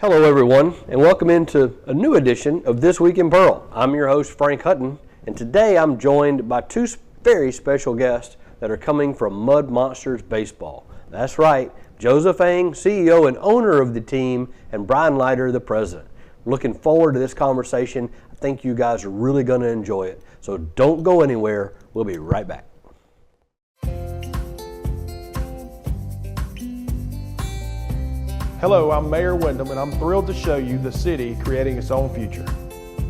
Hello everyone, and welcome into a new edition of This Week in Pearl. I'm your host, Frank Hutton, and today I'm joined by two very special guests that are coming from Mud Monsters Baseball. That's right, Joseph Ang, CEO and owner of the team, and Brian Leiter, the president. Looking forward to this conversation. I think you guys are really going to enjoy it. So don't go anywhere. We'll be right back. Hello, I'm Mayor Wyndham, and I'm thrilled to show you the city creating its own future.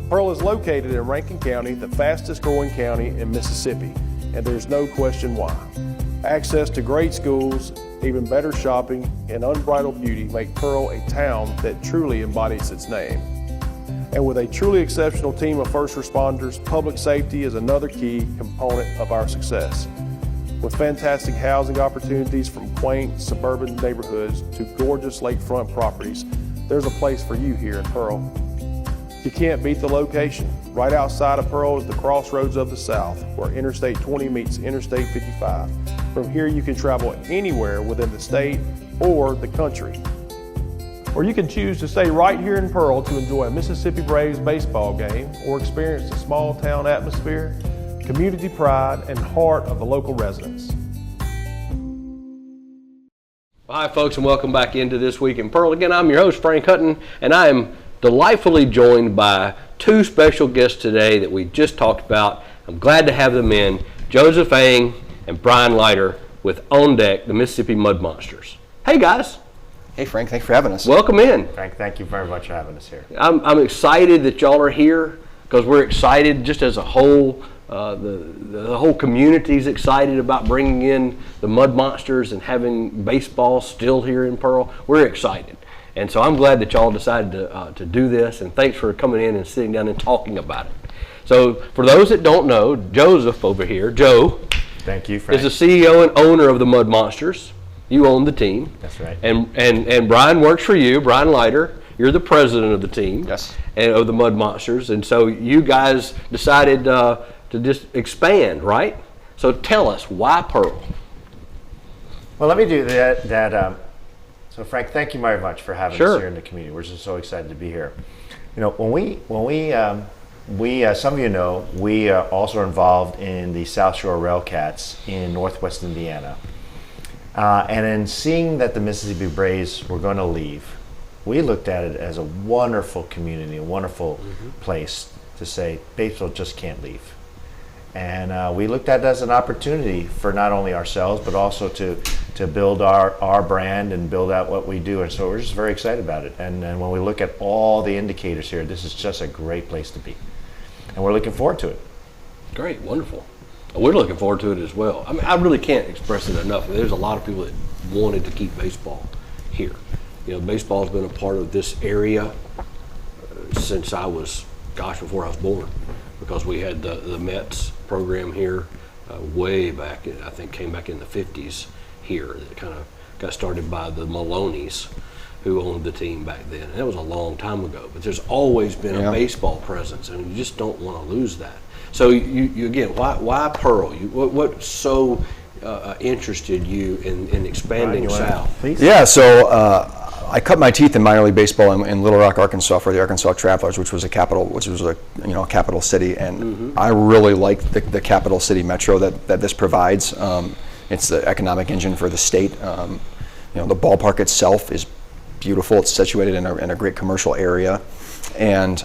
Pearl is located in Rankin County, the fastest growing county in Mississippi, and there's no question why. Access to great schools, even better shopping, and unbridled beauty make Pearl a town that truly embodies its name. And with a truly exceptional team of first responders, public safety is another key component of our success. With fantastic housing opportunities from quaint suburban neighborhoods to gorgeous lakefront properties, there's a place for you here in Pearl. You can't beat the location. Right outside of Pearl is the crossroads of the South, where Interstate 20 meets Interstate 55. From here you can travel anywhere within the state or the country. Or you can choose to stay right here in Pearl to enjoy a Mississippi Braves baseball game or experience the small town atmosphere, community pride, and heart of the local residents. Hi folks, and welcome back into This Week in Pearl. Again, I'm your host, Frank Hutton, and I am delightfully joined by two special guests today that we just talked about. I'm glad to have them in, Joseph Ang and Brian Leiter with On Deck, the Mississippi Mud Monsters. Hey guys. Hey Frank, thanks for having us. Welcome in. Frank, thank you very much for having us here. I'm excited that y'all are here because we're excited just as a whole. The whole community's excited about bringing in the Mud Monsters and having baseball still here in Pearl. We're excited. And so I'm glad that y'all decided to do this, and thanks for coming in and sitting down and talking about it. So for those that don't know, Joseph over here, Joe, thank you, Frank, is the CEO and owner of the Mud Monsters. You own the team. That's right. And Brian works for you, Brian Leiter. You're the president of the team. Yes. And of the Mud Monsters. And so you guys decided to just expand, right? So tell us, why Pearl? Well, let me do that. So Frank, thank you very much for having us here in the community. We're just so excited to be here. You know, when we some of you know, we also are involved in the South Shore Railcats in Northwest Indiana. And in seeing that the Mississippi Braves were going to leave, we looked at it as a wonderful community, a wonderful place to say baseball just can't leave. And we looked at it as an opportunity for not only ourselves, but also to build our brand and build out what we do. And so we're just very excited about it. And when we look at all the indicators here, this is just a great place to be. And we're looking forward to it. Great, wonderful. We're looking forward to it as well. I mean, I really can't express it enough. There's a lot of people that wanted to keep baseball here. You know, baseball's been a part of this area since I was, before I was born, because we had the Mets program here way back, I think came back in the 50s here. That kind of got started by the Maloneys, who owned the team back then. And that was a long time ago, but there's always been a baseball presence, and you just don't want to lose that. So you again, why Pearl? What so interested you in expanding south? Please? Yeah, so I cut my teeth in minor league baseball in Little Rock, Arkansas, for the Arkansas Travelers, which was a capital city, and I really like the capital city metro that this provides. It's the economic engine for the state. The ballpark itself is beautiful. It's situated in a great commercial area, and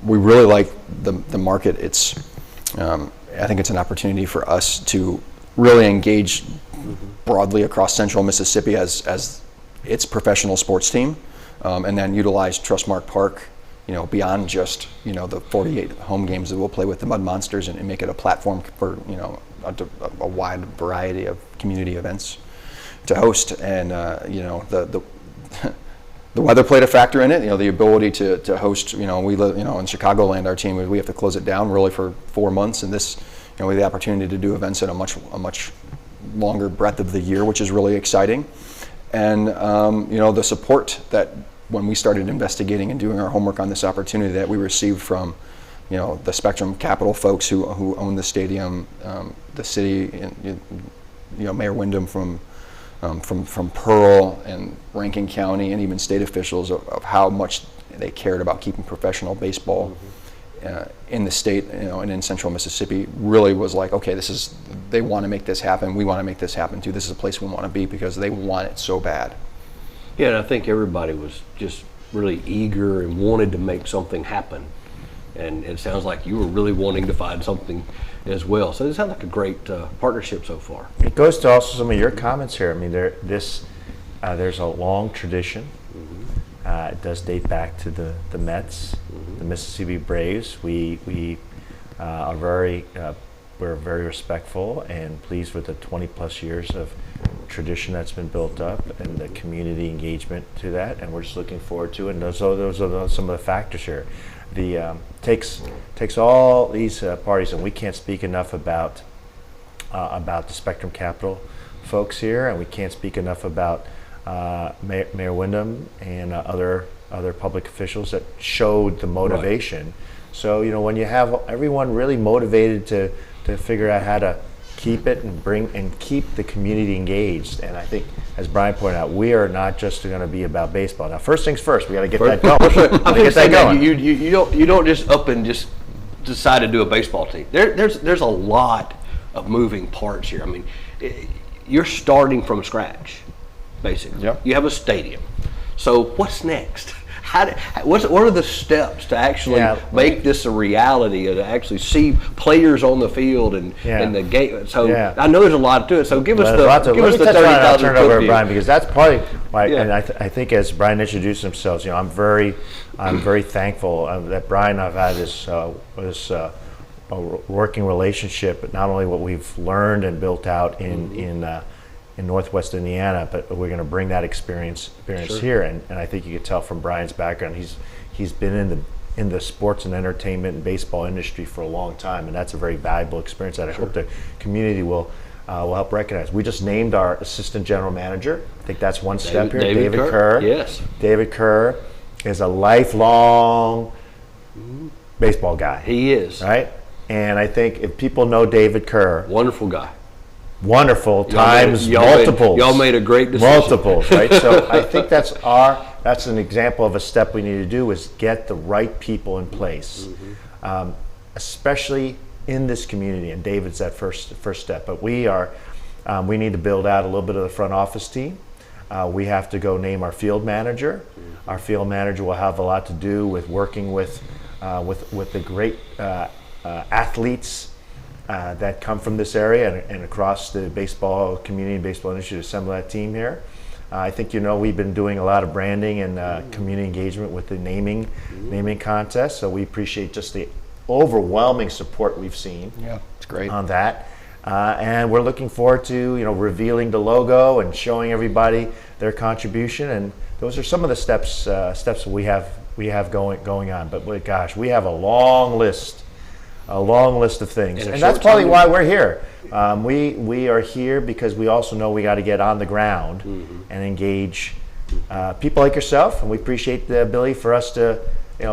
we really like the market. I think it's an opportunity for us to really engage broadly across central Mississippi as its professional sports team, and then utilize Trustmark Park, beyond just the 48 home games that we'll play with the Mud Monsters, and make it a platform for a wide variety of community events to host. And the weather played a factor in it. The ability to host. We live in Chicagoland. Our team, we have to close it down really for 4 months, and this we have the opportunity to do events in a much longer breadth of the year, which is really exciting. And the support that when we started investigating and doing our homework on this opportunity that we received from the Spectrum Capital folks who own the stadium, the city, and Mayor Wyndham from from Pearl and Rankin County and even state officials of how much they cared about keeping professional baseball in the state, and in central Mississippi. Really was like, okay, they want to make this happen. We want to make this happen too. This is a place we want to be because they want it so bad. Yeah, and I think everybody was just really eager and wanted to make something happen. And it sounds like you were really wanting to find something as well. So it sounds like a great partnership so far. It goes to also some of your comments here. I mean, there's a long tradition. It does date back to the Mets, the Mississippi Braves. We are we're very respectful and pleased with the 20+ years of tradition that's been built up and the community engagement to that, and we're just looking forward to it. And those are some of the factors here. The takes all these parties, and we can't speak enough about the Spectrum Capital folks here, and we can't speak enough about Mayor Wyndham and other public officials that showed the motivation. Right. So when you have everyone really motivated to figure out how to keep it and keep the community engaged, and I think, as Brian pointed out, we are not just going to be about baseball. Now, first things first, we got to get that going. I think get that going. You don't just up and just decide to do a baseball team. There's a lot of moving parts here. I mean, you're starting from scratch, basically. Yep. You have a stadium. So what's next? What are the steps to actually make this a reality, and to actually see players on the field and the game? So I know there's a lot to it. So give us the 30,000 turn it over to Brian, because that's probably why. And I think as Brian introduced himself, I'm very thankful that Brian and I've had this working relationship, but not only what we've learned and built out in Northwest Indiana, but we're going to bring that experience here, and I think you could tell from Brian's background, he's been in the sports and entertainment and baseball industry for a long time, and that's a very valuable experience that I hope the community will help recognize. We just named our assistant general manager. I think that's one step here. David Kerr. Yes. David Kerr is a lifelong baseball guy. He is. Right? And I think if people know David Kerr, wonderful guy. Wonderful times multiples. Y'all made a great decision. Multiples, right? So I think that's an example of a step we need to do, is get the right people in place, especially in this community. And David's that first step. But we need to build out a little bit of the front office team. We have to go name our field manager. Our field manager will have a lot to do with working with the great athletes that come from this area and across the baseball community and baseball industry to assemble that team here. I think we've been doing a lot of branding and community engagement with the naming contest, so we appreciate just the overwhelming support we've seen. Yeah, it's great on that, and we're looking forward to revealing the logo and showing everybody their contribution. And those are some of the steps we have going on. But gosh, we have a long list of things, and that's probably why we're here. We are here because we also know we got to get on the ground and engage people like yourself, and we appreciate the ability for us to,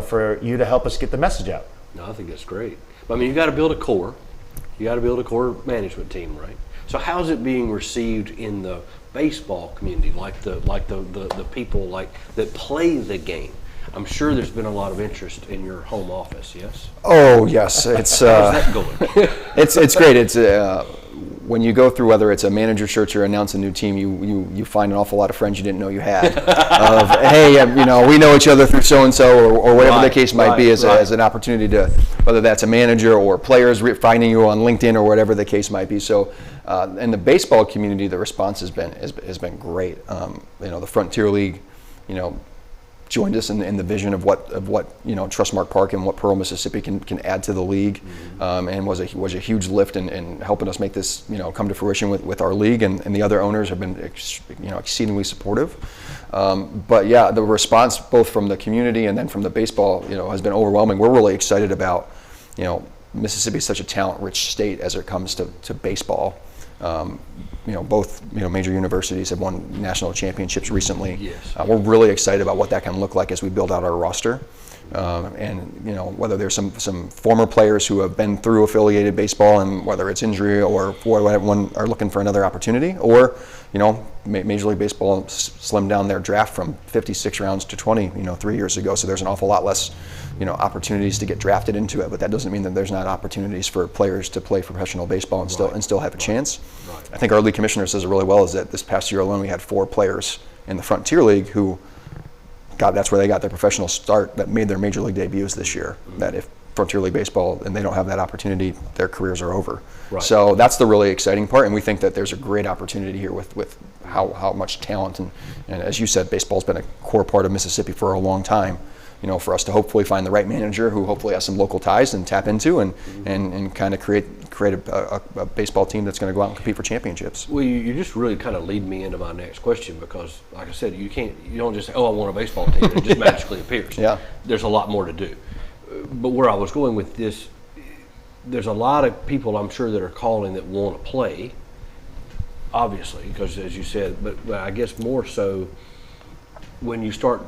for you to help us get the message out. No, I think that's great. I mean, you got to build a core. You got to build a core management team, right? So how's it being received in the baseball community, like the people that play the game? I'm sure there's been a lot of interest in your home office. Yes. Oh yes, it's how's that going? it's great. It's when you go through, whether it's a manager search or announce a new team, you find an awful lot of friends you didn't know you had. Of hey, we know each other through so and so, or whatever the case might be, as an opportunity to, whether that's a manager or players finding you on LinkedIn or whatever the case might be. So, in the baseball community, the response has been great. The Frontier League, joined us in the vision of what Trustmark Park and what Pearl, Mississippi can add to the league, and was a huge lift in helping us make this come to fruition with our league, and the other owners have been exceedingly supportive. But yeah, the response both from the community and then from the baseball has been overwhelming. We're really excited about Mississippi is such a talent-rich state as it comes to baseball. Both major universities have won national championships recently. Yes. We're really excited about what that can look like as we build out our roster. And whether there's some former players who have been through affiliated baseball, and whether it's injury or one are looking for another opportunity, or Major League Baseball slimmed down their draft from 56 rounds to 20 3 years ago, so there's an awful lot less opportunities to get drafted into it. But that doesn't mean that there's not opportunities for players to play professional baseball and still have a chance. Right. I think our league commissioner says it really well, is that this past year alone we had 4 players in the Frontier League who that's where they got their professional start, that made their major league debuts this year. That if Frontier League Baseball and they don't have that opportunity, their careers are over. Right. So that's the really exciting part, and we think that there's a great opportunity here with how much talent, and as you said, baseball's been a core part of Mississippi for a long time. For us to hopefully find the right manager who hopefully has some local ties and tap into and kind of create a baseball team that's going to go out and compete for championships. Well, you just really kind of lead me into my next question, because, like I said, you don't just say, "Oh, I want a baseball team," and it just magically appears. Yeah. There's a lot more to do. But where I was going with this, there's a lot of people I'm sure that are calling that want to play, obviously, because as you said, but I guess more so when you start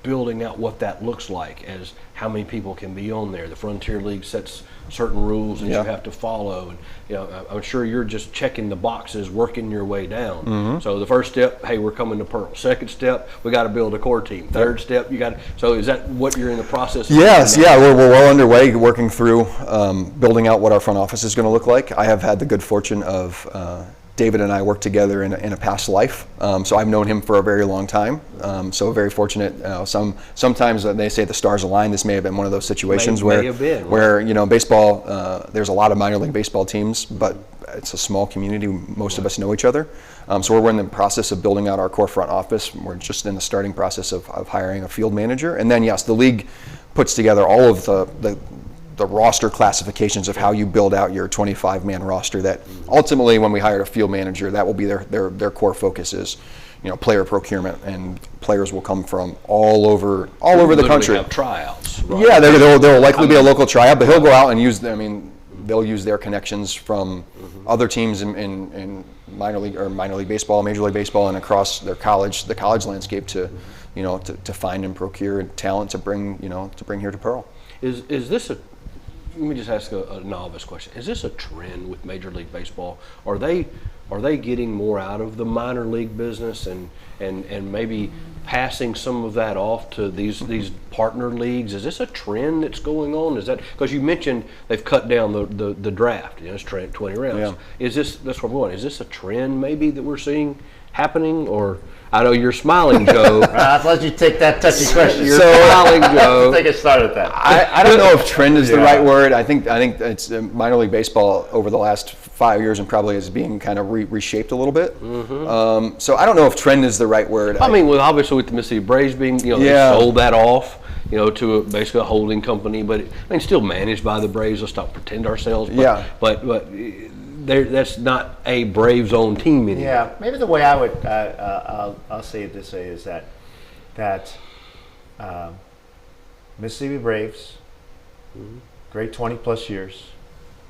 building out what that looks like, as how many people can be on there. The Frontier League sets certain rules that Yeah. you have to follow, and I'm sure you're just checking the boxes, working your way down. So the first step, hey, we're coming to Pearl. Second step, we got to build a core team. Third step, so is that what you're in the process of? Yes, yeah, we're well underway working through building out what our front office is going to look like. I have had the good fortune of David and I worked together in a past life, so I've known him for a very long time. So very fortunate. Sometimes they say the stars align. This may have been one of those situations May have been. where baseball. There's a lot of minor league baseball teams, but it's a small community. Most of us know each other. So we're in the process of building out our core front office. We're just in the starting process of hiring a field manager, and then yes, the league puts together all of the roster classifications of how you build out your 25-man roster, that ultimately when we hire a field manager, that will be their core focus is, player procurement, and players will come from all over the country. Have tryouts. Right? Yeah, there will likely be a local tryout, but he'll go out and they'll use their connections from other teams in minor league baseball, Major League Baseball, and across the college landscape to find and procure talent to bring here to Pearl. Is this let me just ask a novice question. Is this a trend with Major League Baseball? Are they getting more out of the minor league business and maybe passing some of that off to these partner leagues? Is this a trend that's going on? Is that because you mentioned they've cut down the draft? It's 20 rounds. Yeah. That's where I'm going. Is this a trend maybe that we're seeing happening? Or I know you're smiling, Joe. I'll let you take that touchy question. You're smiling, Joe. Let's take a start at that. I don't know if trend is the right word. I think it's minor league baseball over the last 5 years and probably is being kind of reshaped a little bit. So I don't know if trend is the right word. I mean, obviously with the Mississippi Braves being, they sold that off, to basically a holding company, but still managed by the Braves. Let's not pretend ourselves. But that's not a Braves-owned team anymore. Yeah, maybe the way I would, I'll say it this way, is that Mississippi Braves, great 20-plus years,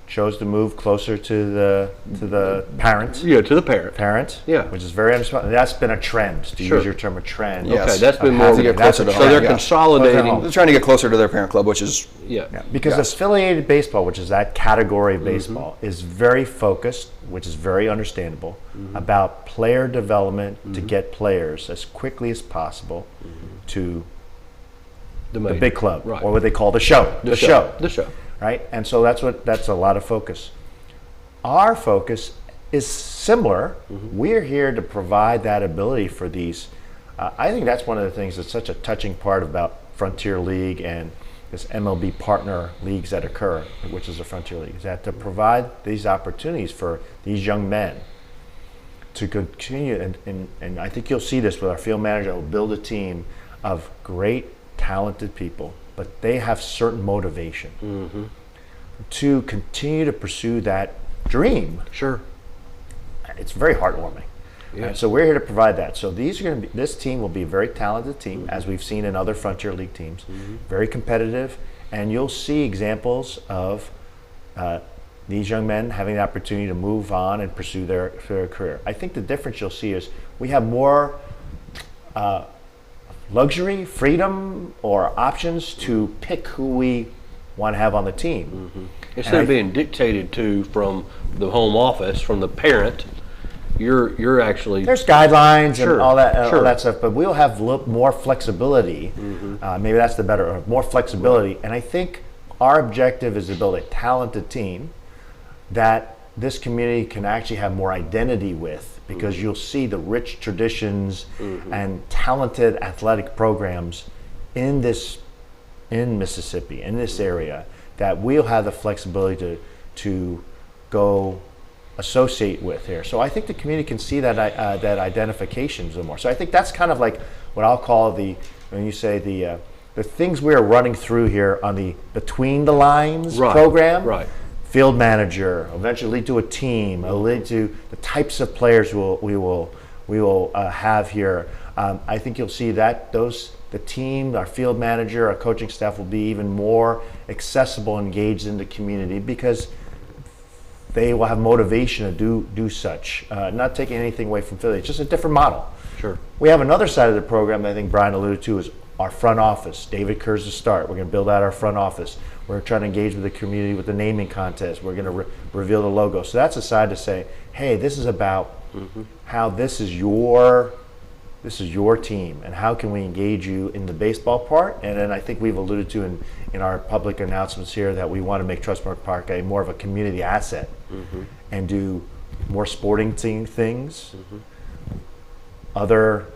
chose to move closer to the parent. Yeah, to the parent. Yeah. Which is very understandable. That's been a trend, to use your term, a trend. Yes. Okay, that's been more to get closer to so home. they're Yeah. consolidating. They're trying to get closer to their parent club, which is Because affiliated baseball, which is that category of baseball, is very focused, which is very understandable, about player development to get players as quickly as possible to the big club, right. or what they call the show. The show. Right? And so that's a lot of focus. Our focus is similar. We're here to provide that ability for these. I think that's one of the things that's such a touching part about Frontier League and this MLB partner leagues that occur, which is the Frontier League, is that to provide these opportunities for these young men to continue, and I think you'll see this with our field manager, will build a team of great, talented people, but they have certain motivation to continue to pursue that dream. Sure. It's very heartwarming. Yeah. And so we're here to provide that. So this team will be a very talented team, as we've seen in other Frontier League teams, very competitive, and you'll see examples of these young men having the opportunity to move on and pursue their career. I think the difference you'll see is we have more luxury, freedom, or options to pick who we want to have on the team. Instead of being dictated to from the home office, from the parent, you're actually. There's guidelines Sure, and all that, sure. all that stuff, but we'll have more flexibility. Maybe that's the better, more flexibility. And I think our objective is to build a talented team that this community can actually have more identity with, because you'll see the rich traditions and talented athletic programs in Mississippi, in this area, that we'll have the flexibility to go associate with here. So I think the community can see that that identification a little more. So I think that's kind of like what I'll call when you say the things we are running through here on the between the lines program. Right. Field manager, eventually lead to a team, lead to the types of players we will have here. I think you'll see that the team, our field manager, our coaching staff will be even more accessible, engaged in the community, because they will have motivation to do such. Not taking anything away from Philly, it's just a different model. Sure. We have another side of the program that I think Brian alluded to, is our front office. David Kerr's the start. We're going to build out our front office. We're trying to engage with the community with the naming contest. We're going to reveal the logo. So that's a side to say, hey, this is about how this is your team, and how can we engage you in the baseball part. And then I think we've alluded to in our public announcements here that we want to make Trustmark Park more of a community asset and do more sporting things, other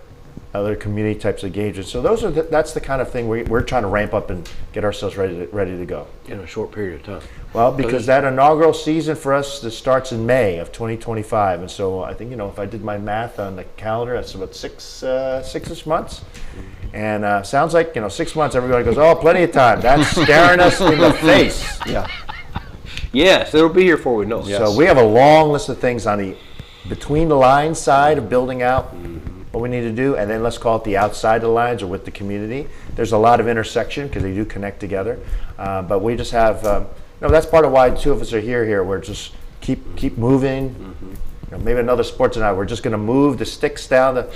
community types of engagements. So that's the kind of thing we're trying to ramp up and get ourselves ready to go. In a short period of time. Well, because that inaugural season for us starts in May of 2025, and so I think, if I did my math on the calendar, that's about six-ish months. And sounds like 6 months. Everybody goes, oh, plenty of time. That's staring us in the face. Yeah. Yes, it'll be here before we know it. So we have a long list of things on the between the lines side of building out what we need to do, and then let's call it the outside of the lines or with the community. There's a lot of intersection because they do connect together, but we just have that's part of why the two of us are here. We're just keep moving. Maybe another sports tonight. We're just going to move the sticks down the.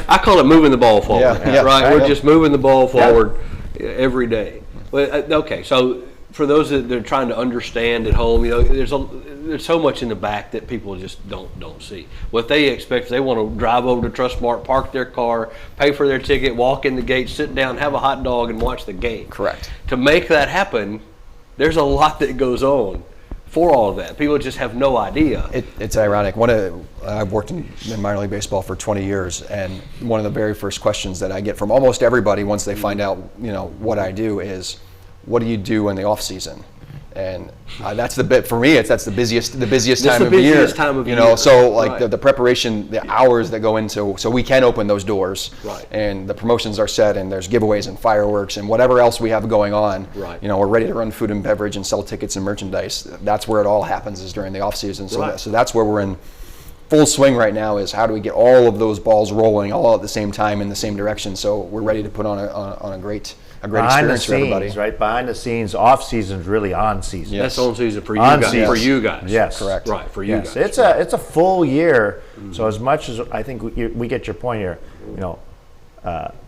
I call it moving the ball forward. Yeah, right. We're just moving the ball forward every day. Well, okay, so for those that are trying to understand at home, there's so much in the back that people just don't see. What they expect is they want to drive over to Trustmark, park their car, pay for their ticket, walk in the gate, sit down, have a hot dog, and watch the game. Correct. To make that happen, there's a lot that goes on for all of that. People just have no idea. It's ironic. I've worked in minor league baseball for 20 years, and one of the very first questions that I get from almost everybody once they find out, what I do is, what do you do in the off season? And that's the bit for me. That's the busiest time of the year. busiest time of year. So like Right. the preparation, the hours that go into, so we can open those doors. Right. And the promotions are set, and there's giveaways and fireworks and whatever else we have going on. Right. We're ready to run food and beverage and sell tickets and merchandise. That's where it all happens, is during the off season. So Right. so that's where we're in full swing right now, is how do we get all of those balls rolling all at the same time in the same direction, so we're ready to put on a great Behind the experience for everybody. scenes, right? Behind the scenes, off season is really on season. That's on season for you On guys. season. For you guys. Yes, Correct. Right, for you Yes, guys. it's a full year. So as much as I think we get your point here,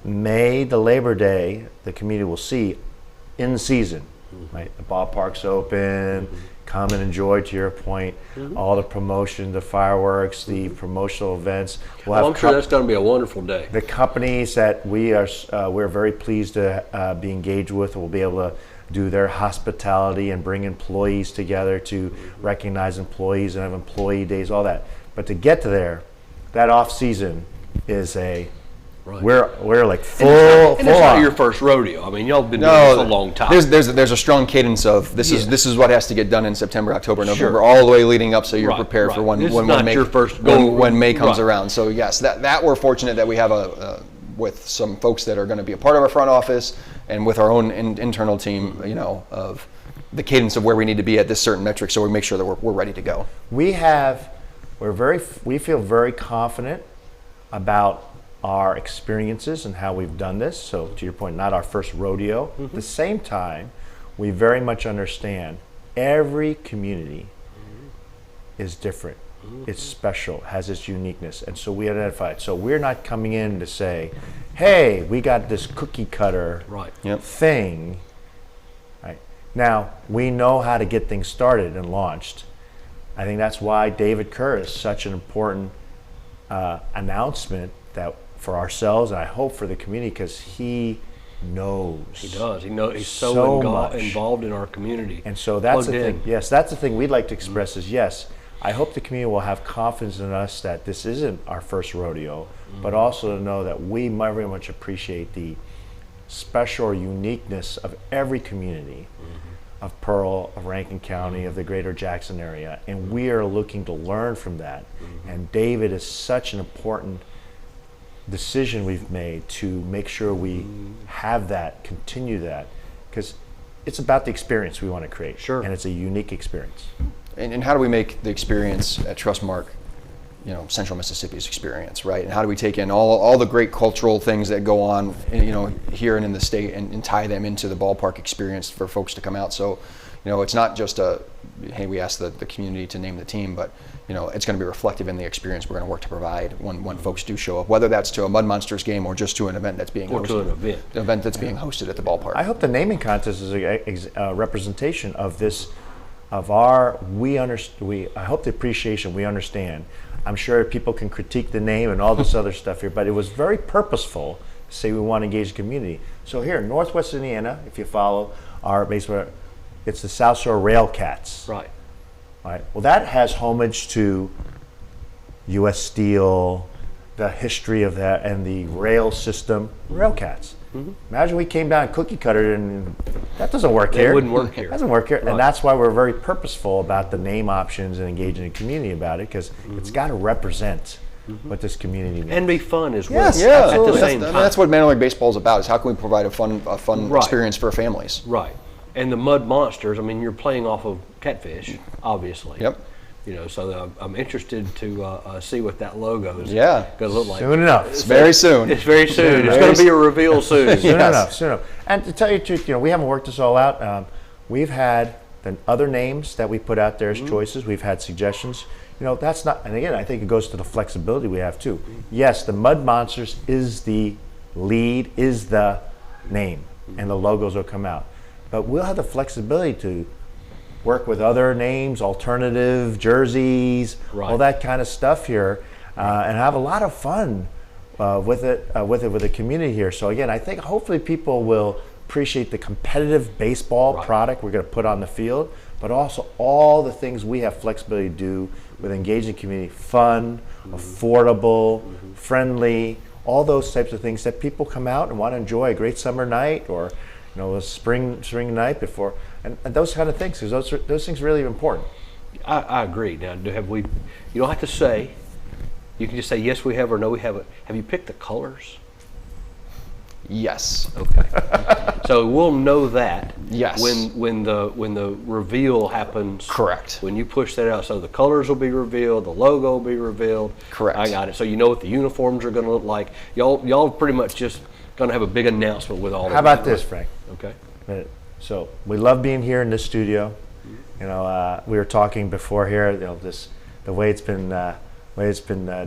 May to Labor Day, the community will see in season, right? The ballpark's open. Come and enjoy, to your point, all the promotion, the fireworks, the promotional events. Well, I'm sure that's going to be a wonderful day. The companies that we're very pleased to be engaged with will be able to do their hospitality and bring employees together to recognize employees and have employee days, all that. But to get to there, that off season is Right. we're like full And it's not on. your first rodeo. I mean, y'all have been doing this a long time. There's a strong cadence of this is what has to get done in September, October, November, Sure. all the way leading up, so you're Right, prepared for right. when This is when not May, your first go- when May comes Right. around. So yes, that we're fortunate that we have with some folks that are going to be a part of our front office, and with our own internal team, of the cadence of where we need to be at this certain metric, so we make sure that we're ready to go. We feel very confident about our experiences and how we've done this. So to your point, not our first rodeo. At the same time, we very much understand every community is different. it's special, has its uniqueness, and so we identify it. So we're not coming in to say, hey, we got this cookie cutter Right. Yep. thing. Right. Now, we know how to get things started and launched. I think that's why David Kerr is such an important announcement that for ourselves, and I hope for the community, because he knows. He does. He knows. He's So so much. involved in our community. And so that's the Plugged thing. in. Yes, that's the thing we'd like to express is yes, I hope the community will have confidence in us that this isn't our first rodeo, but also to know that we very much appreciate the special or uniqueness of every community of Pearl, of Rankin County, of the greater Jackson area. And we are looking to learn from that. And David is such an important decision we've made to make sure we have that, continue that, because it's about the experience we want to create. Sure. And it's a unique experience. And how do we make the experience at Trustmark, Central Mississippi's experience, right? And how do we take in all the great cultural things that go on, here and in the state, and tie them into the ballpark experience for folks to come out? So, it's not just hey, we asked the community to name the team, but it's going to be reflective in the experience we're going to work to provide when folks do show up, whether that's to a Mud Monsters game or just to an event that's being Or hosted. to an event. An event that's being hosted at the ballpark. I hope the naming contest is a representation of this, of our, I hope the appreciation we understand. I'm sure people can critique the name and all this other stuff here, but it was very purposeful to say we want to engage the community. So here, Northwest Indiana, if you follow our baseball, it's the South Shore Rail Cats. Right. Right. Well, that has homage to U.S. Steel, the history of that, and the rail system, Rail Cats. Imagine we came down cookie cutter, and that doesn't work here. wouldn't work here. Doesn't work here, Right. and that's why we're very purposeful about the name options and engaging the community about it, because it's got to represent what this community needs. And be fun as well. Yes, Yeah, At absolutely. the same time. that's what Manor League Baseball is about. Is how can we provide a fun Right. experience for families? Right. And the Mud Monsters, I mean, you're playing off of Catfish, obviously. Yep. So I'm interested to see what that logo is Yeah. going to look like. Soon enough. It's very soon. It's very soon. It's Very going to be a reveal soon. Soon Yes. enough, soon enough. And to tell you the truth, we haven't worked this all out. We've had the other names that we put out there as choices. We've had suggestions. That's not, and again, I think it goes to the flexibility we have too. Yes, the Mud Monsters is the lead, is the name, and the logos will come out. But we'll have the flexibility to work with other names, alternative jerseys, all Right. that kind of stuff here, and have a lot of fun with the community here. So again, I think hopefully people will appreciate the competitive baseball Right. product we're going to put on the field, but also all the things we have flexibility to do with engaging the community, fun, affordable, friendly, all those types of things that people come out and want to enjoy a great summer night or a spring night before, and those kind of things, because those things are really important. I agree. Now, have we? You don't have to say. You can just say yes, we have, or no, we haven't. Have you picked the colors? Yes. Okay. So we'll know that. Yes. When the reveal happens. Correct. When you push that out, so the colors will be revealed, the logo will be revealed. Correct. I got it. So you know what the uniforms are going to look like. Y'all pretty much just going to have a big announcement with all. How about this, Frank? Okay. So we love being here in this studio. We were talking before here. The way it's been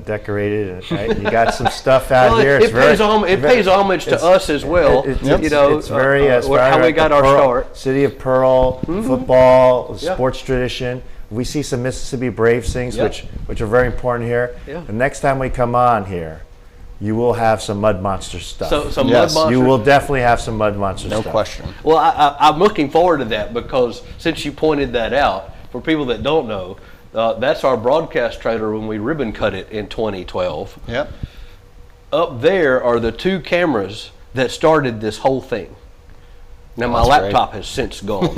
decorated, and right? You got some stuff out Well, here. it pays homage to us as well. It's very how we got our start. City of Pearl, football, Yeah. sports tradition. We see some Mississippi Braves things, Yeah. which are very important here. Yeah. The next time we come on here, you will have some Mud Monster stuff. So some Yes. Mud Monsters. You will definitely have some Mud Monster No stuff. question. Well, I'm looking forward to that because since you pointed that out, for people that don't know, that's our broadcast trailer when we ribbon cut it in 2012. Yep. Up there are the two cameras that started this whole thing. Now my That's great. laptop has since gone,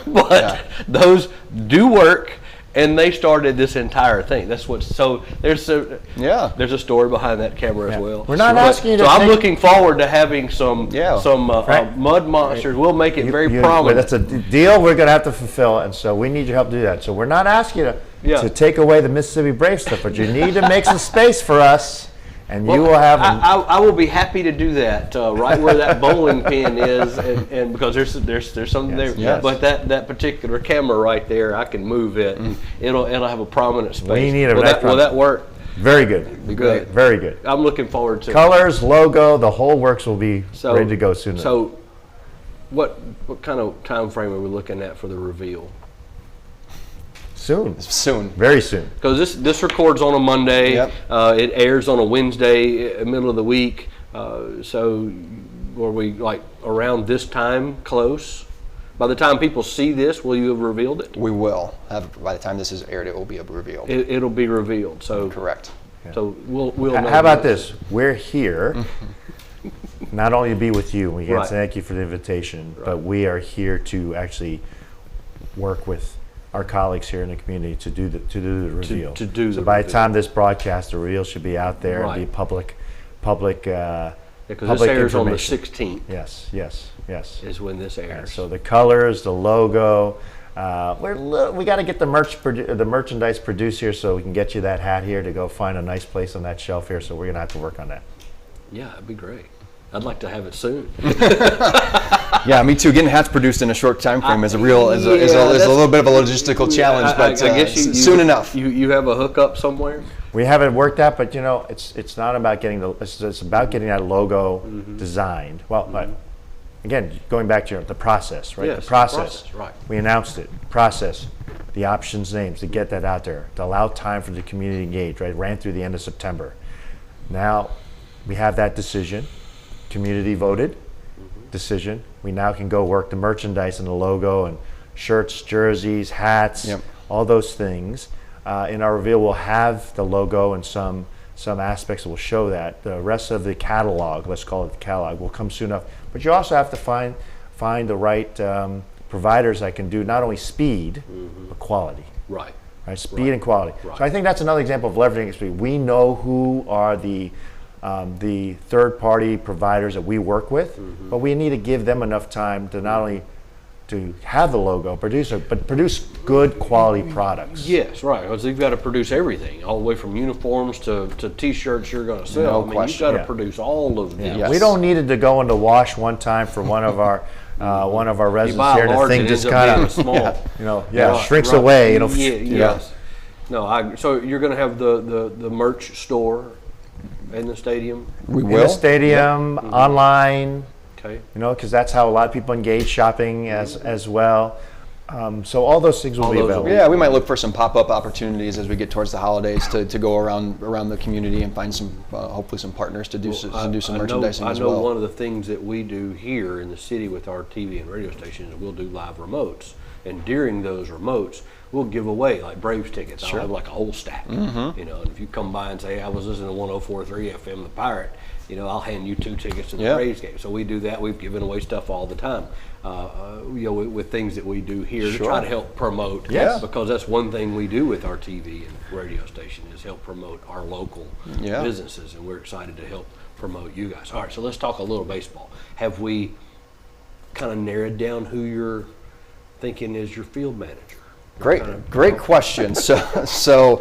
but those do work, and they started this entire thing. That's what. So there's a story behind that camera Yeah. as well. We're not So- asking you to So I'm take- looking forward to having some Right. Mud Monsters. We'll make it very prominent. That's a deal we're going to have to fulfill, and so we need your help to do that. So we're not asking you Yeah. to take away the Mississippi Brave stuff, but you need to make some space for us And you will have them. I will be happy to do that right where that bowling pin is, and because there's something there. Yes. But that particular camera right there, I can move it, and it'll have a prominent space. We need a will nice will that work? Very good. Be good. Very good. I'm looking forward to it. Colors, logo, the whole works will be ready to go soon. So, what kind of time frame are we looking at for the reveal? Soon. Very soon. Because this records on a Monday, Yep. It airs on a Wednesday, middle of the week. So, were we like around this time close? By the time people see this, will you have revealed it? We will have, by the time this is aired, it will be revealed. It'll be revealed. So Correct. So we'll know. How about this? We're here not only to be with you, we Right. can thank you for the invitation, but we are here to actually work with our colleagues here in the community to do the reveal. to do so the by the reveal. time this broadcast, the reveal should be out there and be Right. public. Because Public this airs on the information. 16th. Yes. Is when this Yeah, airs. so the colors, the logo. We got to get the merchandise produced here so we can get you that hat here to go find a nice place on that shelf here. So we're gonna have to work on that. Yeah, that'd be great. I'd like to have it soon. Yeah, me too. Getting hats produced in a short time frame is a that's- little bit of a logistical challenge, but I guess soon enough. You have a hookup somewhere. We haven't worked out, but it's not about getting it's about getting that logo designed. Well, but again, going back to the process, right? Yes, the the process. process, right. We announced it. Process, the options names to get that out there, to allow time for the community to engage. Right, ran through the end of September. Now we have that decision. Community voted decision. We now can go work the merchandise and the logo and shirts, jerseys, hats, Yep. all those things. In our reveal, we'll have the logo and some aspects that will show that. The rest of the catalog, let's call it the catalog, will come soon enough. But you also have to find the right providers that can do not only speed, but quality. Right. Right? Speed and quality. Right. So I think that's another example of leveraging speed. We know who are the third-party providers that we work with, but we need to give them enough time to not only to have the logo, but produce good quality products. Yes, right. Because you've got to produce everything, all the way from uniforms to T-shirts you're going to sell. No question. You've got to Yeah. produce all of these. Yes. We don't need it to go into wash one time for one of our You residents buy here. a The large, thing it just ends up kind being a of small. Right, shrinks right. away. Yes. No, so you're going to have the merch store in the stadium. We In will. the stadium, online, Okay. because that's how a lot of people engage shopping as well. So all those things will All be those will available. be- Yeah, we might look for some pop-up opportunities as we get towards the holidays to go around the community and find some hopefully some partners to do some merchandising I as know well. one of the things that we do here in the city with our TV and radio stations is we'll do live remotes, and during those remotes we'll give away like Braves tickets. I'll have like a whole stack, and if you come by and say, hey, I was listening to 104.3 FM, The Pirate, I'll hand you 2 tickets to the Yeah. Braves game. So we do that. We've given away stuff all the time, with things that we do here to try to help promote. Yes. Because that's one thing we do with our TV and radio station is help promote our local Yeah. businesses, and we're excited to help promote you guys. All right, so let's talk a little baseball. Have we kind of narrowed down who you're thinking is your field manager? Great question. So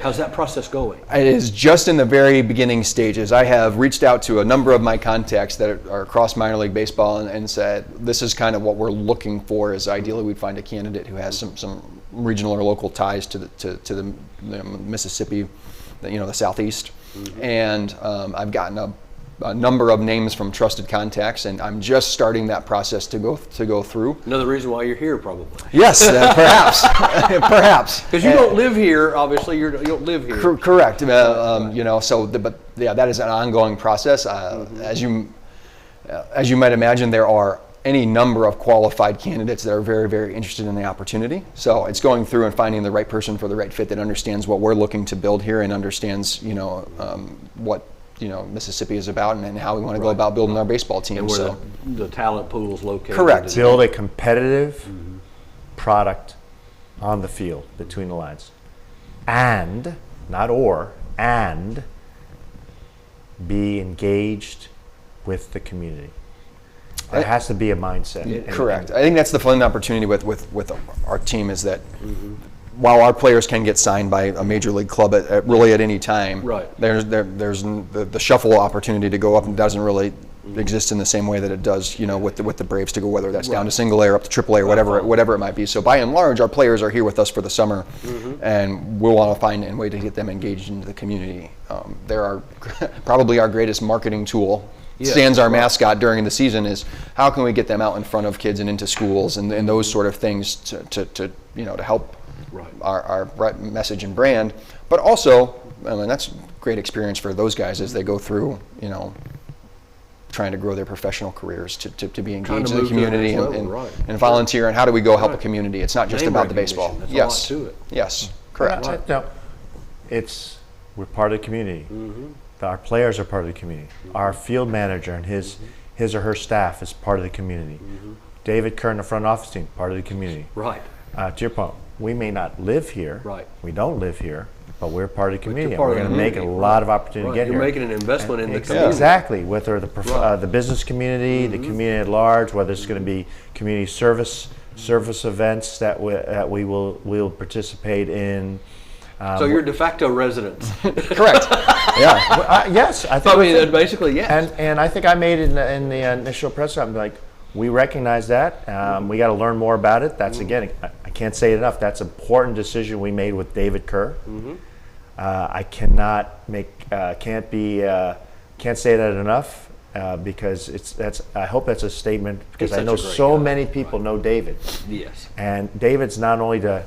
How's that process going? it is just in the very beginning stages. I have reached out to a number of my contacts that are across minor league baseball and said, this is kind of what we're looking for, is ideally we'd find a candidate who has some regional or local ties to the Mississippi, the Southeast. And I've gotten a number of names from trusted contacts, and I'm just starting that process to go through. Another reason why you're here, probably. Yes, perhaps, perhaps. Because you don't live here, obviously. You don't live here. Correct. But that is an ongoing process. As you might imagine, there are any number of qualified candidates that are very, very interested in the opportunity. So it's going through and finding the right person for the right fit that understands what we're looking to build here and understands, what Mississippi is about and how we want to go about building our baseball team. And where the talent pool is located. Correct. Build a competitive product on the field between the lines, and and be engaged with the community. It has to be a mindset. Correct. I think that's the fun opportunity with our team is that while our players can get signed by a major league club really at any time, Right. there's the shuffle opportunity to go up and doesn't really exist in the same way that it does, with the Braves to go, whether that's down to single A or up to triple A or whatever it might be. So by and large, our players are here with us for the summer, and we'll want to find a way to get them engaged into the community. They're probably our greatest marketing tool. Yes. Stands our mascot during the season is how can we get them out in front of kids and into schools and those sort of things to help our message and brand, but also, that's great experience for those guys as they go through, trying to grow their professional careers to be engaged in the community and volunteer. And how do we go help a community? It's not just Name about the baseball. recognition. Yes. There's a lot to it. Yes. Correct. No, we're part of the community. Our players are part of the community. Our field manager and his or her staff is part of the community. David Kern, the front office team, part of the community. Right. To your point, we may not live here. Right. We don't live here, but we're part of the community. part We're of going the to make a community. lot of opportunity to get You're here. making an investment in the community. Exactly, whether the business community, the community at large, whether it's going to be community service events that we'll participate in. So you're de facto residents. Correct. Yeah. Yes, I think. Basically, yes. And I think I made it in the initial press conference, like, we recognize that. We got to learn more about it. That's, again, I can't say it enough. That's an important decision we made with David Kerr. I cannot can't say that enough because I hope that's a statement because He's I know such a great so guy. many people know David. Yes. And David's not only to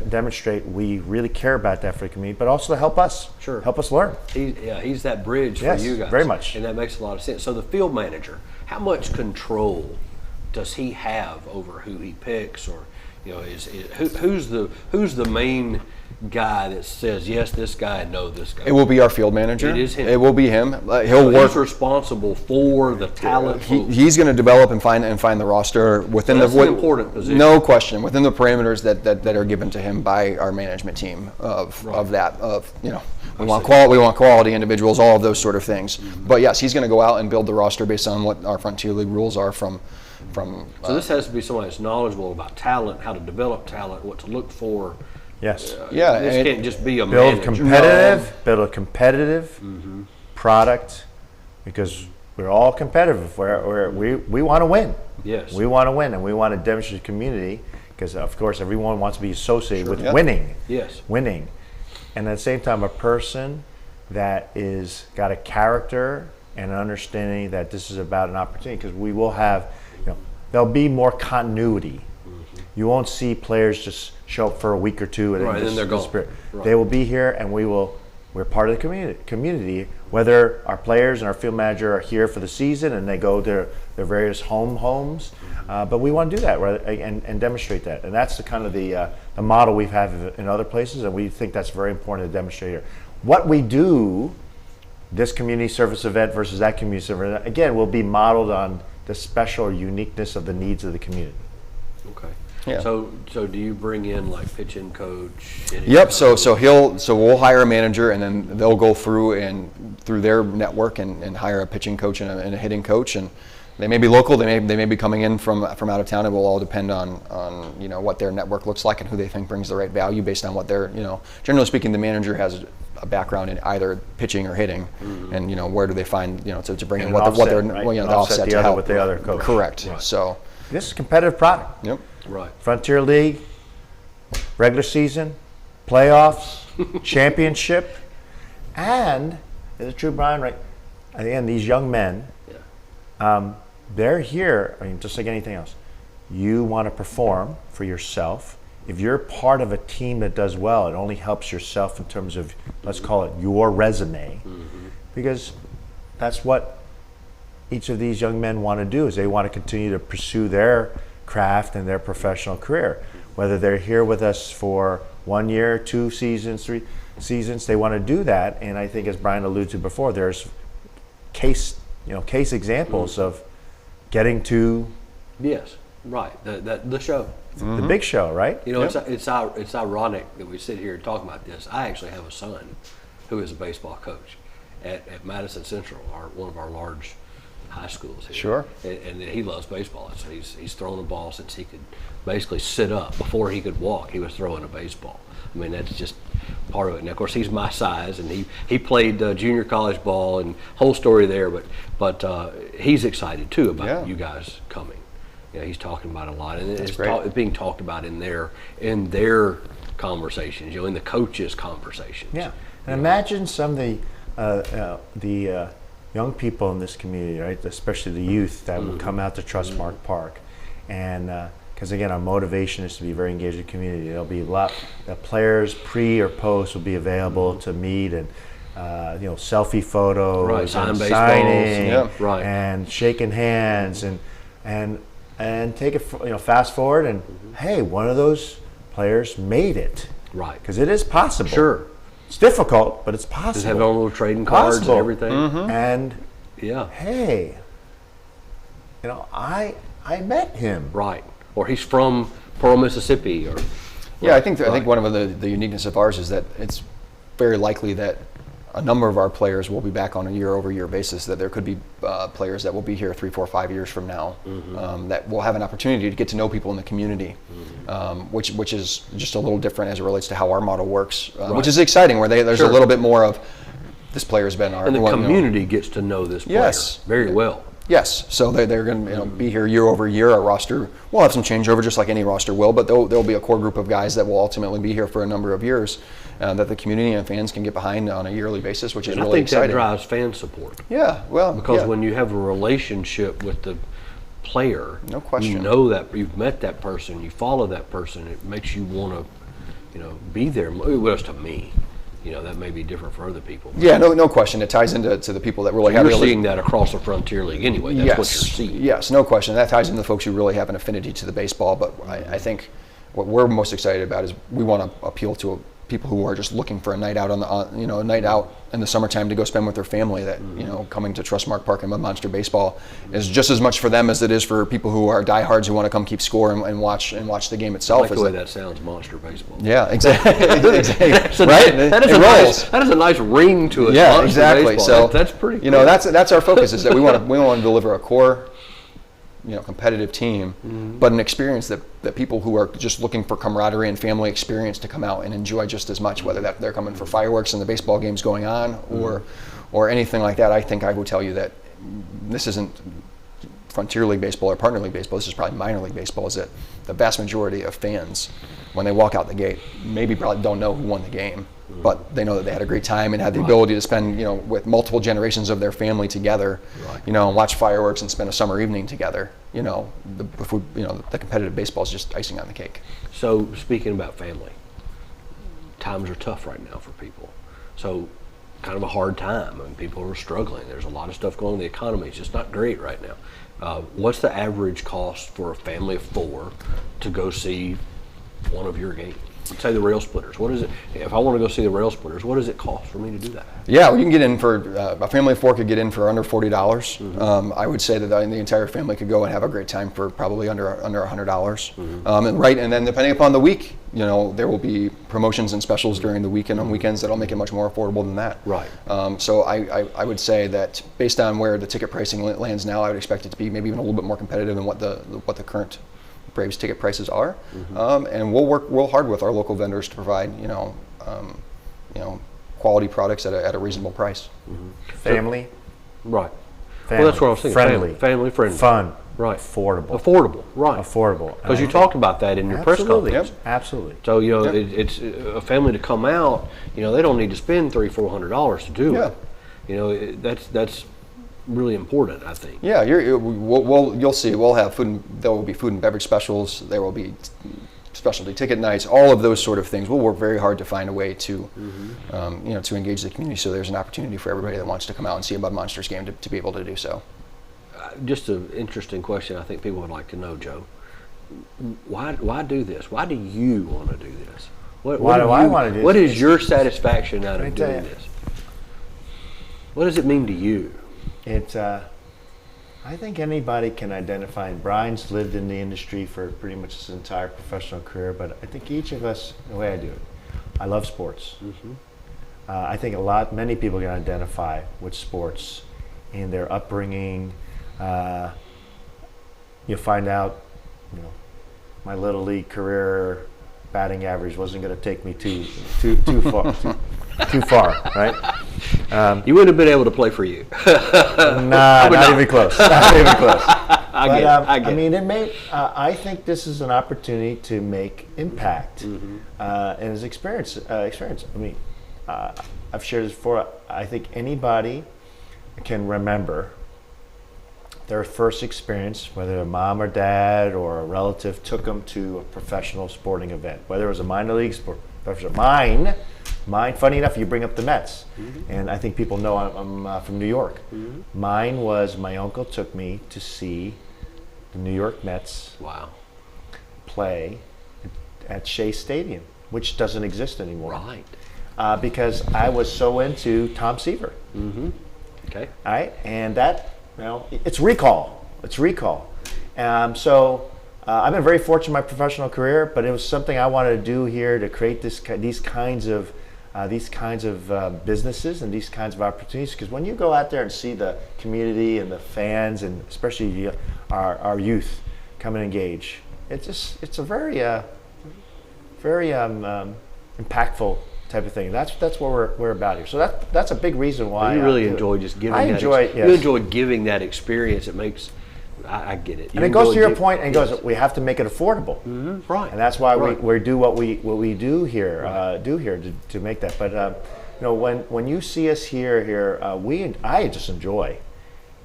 demonstrate we really care about that for the community, but also to help us. Sure. Help us learn. He's that bridge Yes, for you guys. very much. And that makes a lot of sense. So the field manager, how much control does he have over who he picks, or who's the main guy that says yes, this guy, no, this guy? It will be our field manager. It is him. It will be him. So He'll work. he's responsible for the talent pool. He's going to develop and find the roster within That's an important position. No question, within the parameters that are given to him by our management team of that. We want quality individuals, all of those sort of things. But yes, he's going to go out and build the roster based on what our Frontier League rules are from. So this has to be somebody that's knowledgeable about talent, how to develop talent, what to look for. Yes. Yeah, This and can't just be a Build manager. build a competitive product because we're all competitive. We want to win. Yes. We want to win, and we want to demonstrate the community because, of course, everyone wants to be associated with Yep. winning. Yes. Winning. And at the same time, a person that is got a character and an understanding that this is about an opportunity because we will have, there'll be more continuity. You won't see players just show up for a week or two and Right, then they're gone. disappear. Right. They will be here, and we're part of the community. Whether our players and our field manager are here for the season and they go to their various homes, but we want to do that and demonstrate that. And that's the kind of the model we've had in other places, and we think that's very important to demonstrate here. What we do, this community service event versus that community service event, again, will be modeled on the special uniqueness of the needs of the community. Okay. Yeah. So do you bring in like pitching coach? hitting Yep. coach? So we'll hire a manager, and then they'll go through their network and hire a pitching coach and a hitting coach, and they may be local. They may be coming in from out of town. It will all depend on what their network looks like and who they think brings the right value based on what they're Generally speaking, the manager has a background in either pitching or hitting, and where do they find to bring in And what an offset, they're right? the Offset offset the to other help with the other coach. Correct. Right. So This is a competitive product. yep. Right. Frontier League, regular season, playoffs, championship, and is it true, Brian? Right. At the end, these young men, they're here. I mean, just like anything else, you want to perform for yourself. If you're part of a team that does well, it only helps yourself in terms of, let's call it your resume, because that's what each of these young men want to do. Is they want to continue to pursue their craft and their professional career. Whether they're here with us for 1 year, 2 seasons, 3 seasons, they want to do that. And I think, as Brian alluded to before, there's case examples of getting to Yes. Right. The show. the big show, right? It's ironic that we sit here and talk about this. I actually have a son who is a baseball coach at Madison Central, one of our large high schools here. Sure. And he loves baseball. So he's thrown a ball since he could basically sit up. Before he could walk, he was throwing a baseball. I mean, that's just part of it. And of course, he's my size, and he played junior college ball, and whole story there. But he's excited too about you guys coming. You know, he's talking about it a lot, and it's being talked about in their conversations. You know, in the coaches' conversations. Yeah, and imagine some of the young people in this community, right? Especially the youth that would come out to Trustmark Park, and because again, our motivation is to be very engaged in the community. There'll be a lot. The players pre or post will be available to meet and selfie photos, sign and baseballs, signing, and shaking hands, and take it. Fast forward, and hey, one of those players made it. Right. Because it is possible. Sure. It's difficult, but it's possible. Just having all little trading cards and everything. And Yeah. hey, I met him. Right. Or he's from Pearl, Mississippi, or Yeah, I think one of the uniqueness of ours is that it's very likely that a number of our players will be back on a year-over-year basis. That there could be players that will be here 3, 4, 5 years from now that will have an opportunity to get to know people in the community, which is just a little different as it relates to how our model works, which is exciting. Where there's a little bit more of this player's been our and the community gets to know this player very well. Yes, so they're going to be here year over year. Our roster will have some changeover, just like any roster will, but there'll be a core group of guys that will ultimately be here for a number of years that the community and fans can get behind on a yearly basis, which is And really I think exciting. that drives fan support. Yeah, well, Because when you have a relationship with the player, No question. you know that you've met that person, you follow that person, it makes you want to, be there. Well, to me, that may be different for other people. Yeah, no question. It ties into the people that really have. You're seeing that across the Frontier League anyway. That's what you're seeing. Yes, no question. That ties into the folks who really have an affinity to the baseball. But I think what we're most excited about is we want to appeal to people who are just looking for a night out a night out in the summertime to go spend with their family. That coming to Trustmark Park and Mud Monster baseball is just as much for them as it is for people who are diehards who want to come keep score and watch the game itself. I like the way that sounds, Monster Baseball. Yeah, exactly. That's right? That is a nice ring to it. Yeah, Monster exactly. Baseball. So that's pretty. Cool. That's our focus is that we want to deliver a core, competitive team, but an experience that people who are just looking for camaraderie and family experience to come out and enjoy just as much, whether that they're coming for fireworks and the baseball games going on or anything like that. I think I would tell you that this isn't Frontier League baseball or Partner League baseball. This is probably minor league baseball. Is that the vast majority of fans, when they walk out the gate, probably don't know who won the game, but they know that they had a great time and had the ability to spend, with multiple generations of their family together, and watch fireworks and spend a summer evening together. The competitive baseball is just icing on the cake. So speaking about family, times are tough right now for people. So kind of a hard time. I mean, people are struggling. There's a lot of stuff going on. The economy is just not great right now. What's the average cost for a family of 4 to go see one of your games? Let's say the Rail Splitters. What is it? If I want to go see the Rail Splitters, what does it cost for me to do that? Yeah, well, you can get in for a family of 4 could get in for under $40. I would say that the entire family could go and have a great time for probably under $100. And then depending upon the week, there will be promotions and specials during the week and on weekends that'll make it much more affordable than that. Right. So I would say that based on where the ticket pricing lands now, I would expect it to be maybe even a little bit more competitive than what the current Braves ticket prices are, and we'll work real hard with our local vendors to provide quality products at a reasonable price. Family. Right. Family. Well, that's what I was thinking. Friendly. Family friendly. Fun. Right. Affordable. Right. Affordable. Because you talked about that in your press conference. Absolutely. So it's a family to come out. They don't need to spend $300-400 to do it. That's really important, I think. Yeah, you'll see. We'll have there will be food and beverage specials. There will be specialty ticket nights. All of those sort of things. We'll work very hard to find a way to, to engage the community. So there's an opportunity for everybody that wants to come out and see a Mud Monsters game to be able to do so. Just an interesting question. I think people would like to know, Joe. Why do this? Why do you want to do this? Why do I want to do this? What is your satisfaction out of doing this? What does it mean to you? I think anybody can identify, and Brian's lived in the industry for pretty much his entire professional career, but I think each of us, the way I do it, I love sports. I think many people can identify with sports in their upbringing, you find out, my little league career batting average wasn't going to take me too far, right? You wouldn't have been able to play for you. Nah, not even close. Not even close. I get it. I get I mean, it may. I think this is an opportunity to make impact, and his experience. I mean, I've shared this before. I think anybody can remember their first experience, whether a mom or dad or a relative took them to a professional sporting event, whether it was a minor league sport. Mine. Funny enough, you bring up the Mets, and I think people know I'm from New York. Mine was my uncle took me to see the New York Mets Wow. play at Shea Stadium, which doesn't exist anymore. Right. Because I was so into Tom Seaver. Okay. All right, and that, it's recall. It's recall. So I've been very fortunate in my professional career, but it was something I wanted to do here to create these kinds of businesses and these kinds of opportunities. Because when you go out there and see the community and the fans, and especially our youth come and engage, it's a very impactful type of thing. That's what we're about here. So that's a big reason why You really enjoy just giving I that. enjoy it, yes. You enjoy giving that experience. It makes. I get it. And it goes to your point, and goes, we have to make it affordable, Right. and that's why Right. we do what we do here, to make that. But when you see us here, I just enjoy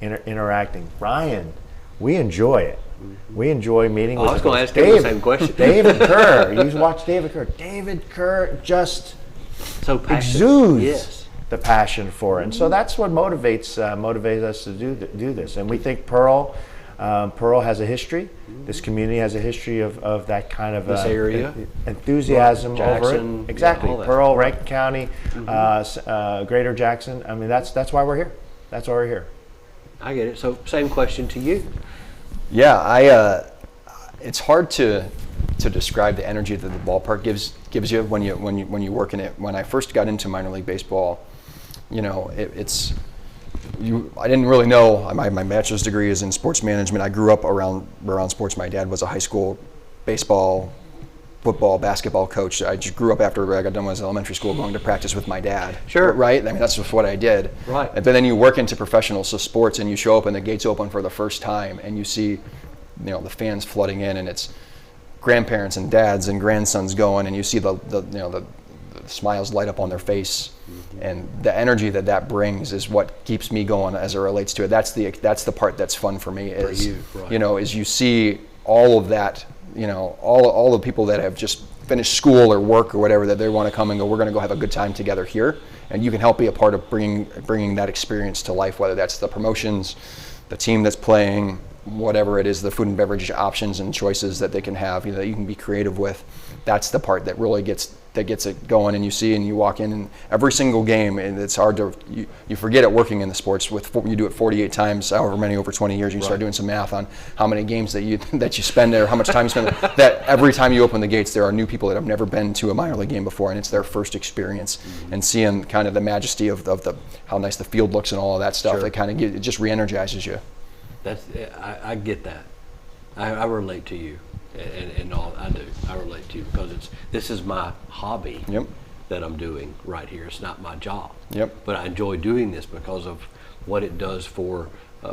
interacting. Ryan, we enjoy it. We enjoy meeting with. I was going to ask him the same question. David Kerr, you watch David Kerr. David Kerr just So passionate. exudes Yes. the passion for it, and so that's what motivates us to do this. And we think Pearl has a history. This community has a history of that kind of This area. enthusiasm Jackson, over it. Exactly. all that. Pearl, Rankin County, Greater Jackson. I mean, that's why we're here. That's why we're here. I get it. So same question to you. Yeah, it's hard to describe the energy that the ballpark gives you when you work in it. When I first got into minor league baseball, I didn't really know. My bachelor's degree is in sports management. I grew up around sports. My dad was a high school baseball, football, basketball coach. I just grew up after I got done with elementary school going to practice with my dad. Sure. Right? I mean, that's just what I did. Right. And then you work into professional sports and you show up and the gates open for the first time and you see, the fans flooding in and it's grandparents and dads and grandsons going and you see the smiles light up on their face. And the energy that brings is what keeps me going as it relates to it. That's the part that's fun for me. Is you, right. Is you see all of that. All the people that have just finished school or work or whatever, that they want to come and go. We're going to go have a good time together here, and you can help be a part of bringing that experience to life. Whether that's the promotions, the team that's playing, whatever it is, the food and beverage options and choices that they can have, that you can be creative with. That's the part that really gets it going, and you see and you walk in and every single game, and it's hard to you forget it working in the sports you do it 48 times, however many over 20 years. You start doing some math on how many games that you spend there, how much time you spend there. That every time you open the gates, there are new people that have never been to a minor league game before, and it's their first experience. And seeing kind of the majesty of the how nice the field looks and all of that stuff, Sure. it kind of it just re-energizes you. I get that. I relate to you, and all I do. I relate to you because this is my hobby. Yep. That I'm doing right here. It's not my job. Yep. But I enjoy doing this because of what it does for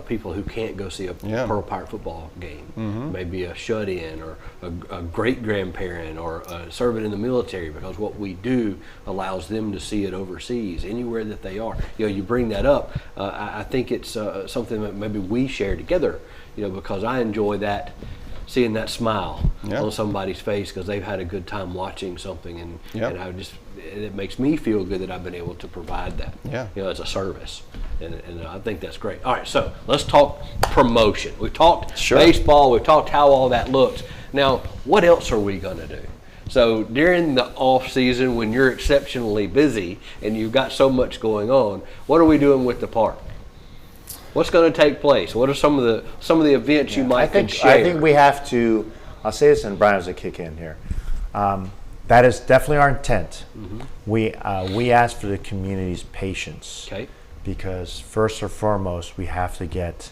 people who can't go see a Pearl Pirate football game. Maybe a shut-in or a great-grandparent or serving in the military, because what we do allows them to see it overseas, anywhere that they are. You bring that up. I think it's something that maybe we share together, because I enjoy that, seeing that smile on somebody's face because they've had a good time watching something, and it makes me feel good that I've been able to provide that, as a service, and I think that's great. All right, so let's talk promotion. We've talked baseball, we've talked how all that looks. Now, what else are we going to do? So during the off season, when you're exceptionally busy and you've got so much going on, what are we doing with the park? What's going to take place? What are some of the events you might share? I think we have to. I'll say this, and Brian has a kick in here. That is definitely our intent. We ask for the community's patience. Okay. Because first or foremost, we have to get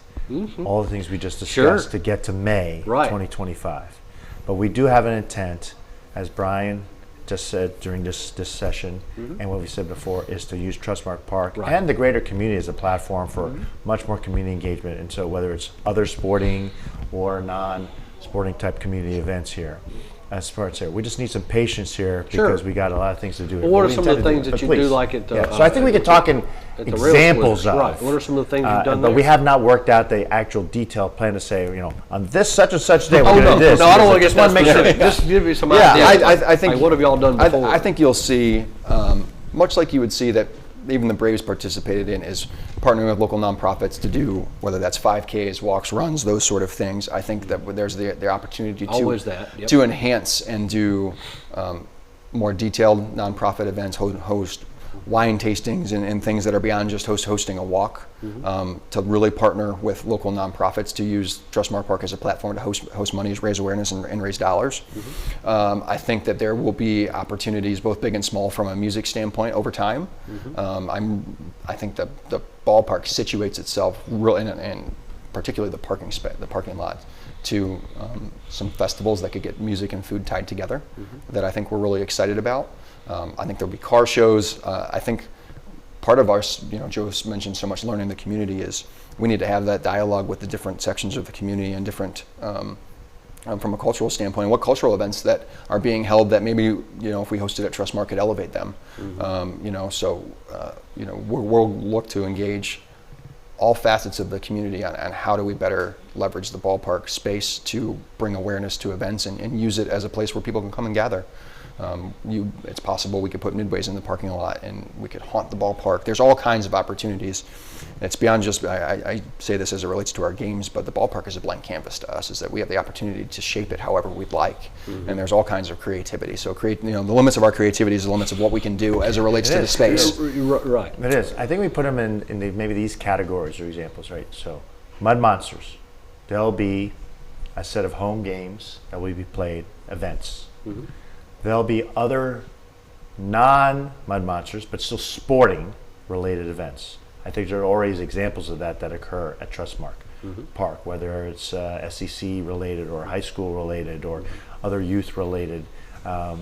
all the things we just discussed Sure. to get to May Right. 2025. But we do have an intent, as Brian just said during this session, and what we said before, is to use Trustmark Park Right. and the greater community as a platform for much more community engagement. And so whether it's other sporting or non-sporting type community events here, as far as here, we just need some patience here because Sure. we got a lot of things to do. Well, what But are we some of the intend to things do it. that But you do, please. like at Yeah, so I think we could talk in at the Rail examples Splitters? of. Right. What are some of the things you've done But there? we have not worked out the actual detailed plan to say, on this such and such day we're Oh, going to no, do this. no, I don't want to Just get wanna that make sure. specific. Just give me some Yeah, ideas. I think. Like, what have y'all done before? I think you'll see, much like you would see that even the Braves participated in, is partnering with local nonprofits to do, whether that's 5Ks, walks, runs, those sort of things. I think that there's the opportunity Always that, yep. to enhance and do more detailed nonprofit events, host wine tastings and things that are beyond just hosting a walk, to really partner with local nonprofits to use Trustmark Park as a platform to host monies, raise awareness, and raise dollars. I think that there will be opportunities, both big and small, from a music standpoint over time. I think the ballpark situates itself and particularly the parking lot, to some festivals that could get music and food tied together that I think we're really excited about. I think there'll be car shows. I think part of our, Joe mentioned so much learning the community, is we need to have that dialogue with the different sections of the community and different, from a cultural standpoint, and what cultural events that are being held that maybe, if we hosted at Trustmark, could elevate them. We'll look to engage all facets of the community on how do we better leverage the ballpark space to bring awareness to events and use it as a place where people can come and gather. It's possible we could put midways in the parking lot and we could haunt the ballpark. There's all kinds of opportunities. It's beyond just, I say this as it relates to our games, but the ballpark is a blank canvas to us, is that we have the opportunity to shape it however we'd like. And there's all kinds of creativity. So the limits of our creativity is the limits of what we can do as it relates to the space. Right. It is. I think we put them in maybe these categories or examples, right? So, Mud Monsters. There'll be a set of home games that will be played, events. There'll be other non-Mud Monsters, but still sporting related events. I think there are already examples of that occur at Trustmark Park, whether it's SEC related or high school related or other youth related, or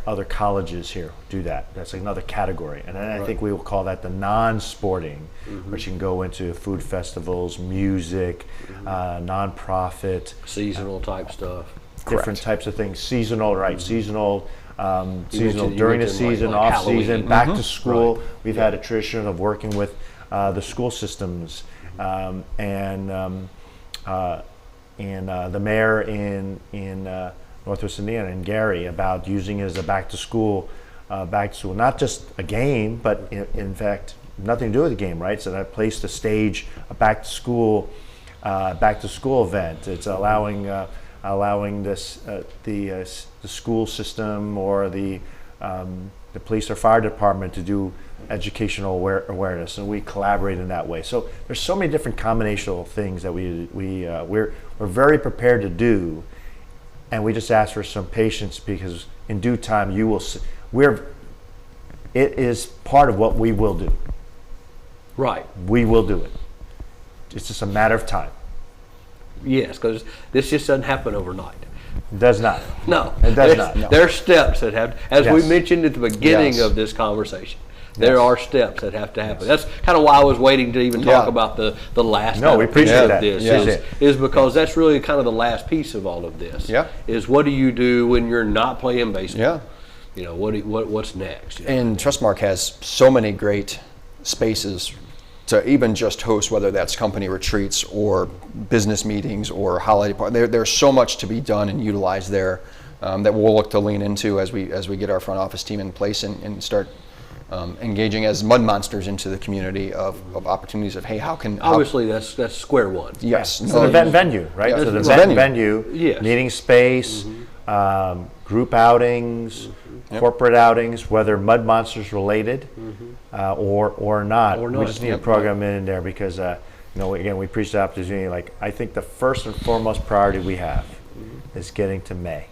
other colleges here do that. That's another category. And then I think we will call that the non-sporting, which can go into food festivals, music, nonprofit, Seasonal type stuff. different Correct. types of things. Seasonal, right? Seasonal, seasonal you during the mentioned, like season, off Halloween. season, back to school. Right. We've had a tradition of working with the school systems and the mayor in Northwest Indiana, and Gary, about using it as a back to school, not just a game, but in fact nothing to do with the game, right? So that place to stage a back to school event. It's allowing this the school system or the police or fire department to do educational awareness, and we collaborate in that way. So there's so many different combinational things that we're very prepared to do, and we just ask for some patience, because in due time you will see, it is part of what we will do. Right. We will do it. It's just a matter of time. Yes, because this just doesn't happen overnight. It does not. No, It does there's, not, no. There are steps that have, as we Yes. mentioned at the beginning Yes. of this conversation, there Yes. are steps that have to happen. That's kind of why I was waiting to even talk Yeah. about the last No, we piece appreciate of that. this. Yeah. Is because that's really kind of the last piece of all of this. Yeah. Is what do you do when you're not playing baseball? Yeah. What's next? And Trustmark has so many great spaces to even just host, whether that's company retreats or business meetings or holiday parties. There's so much to be done and utilized there that we'll look to lean into as we get our front office team in place and start engaging as Mud Monsters into the community of opportunities of, hey, how Obviously, that's square one. yes, It's an event venue, right? Yeah, So the it's a event venue. venue, Yes. meeting space, group outings, corporate outings, whether Mud Monsters related or not. Or We not, just need yeah. to program in there because, again, we appreciate the opportunity. Like, I think the first and foremost priority we have is getting to May.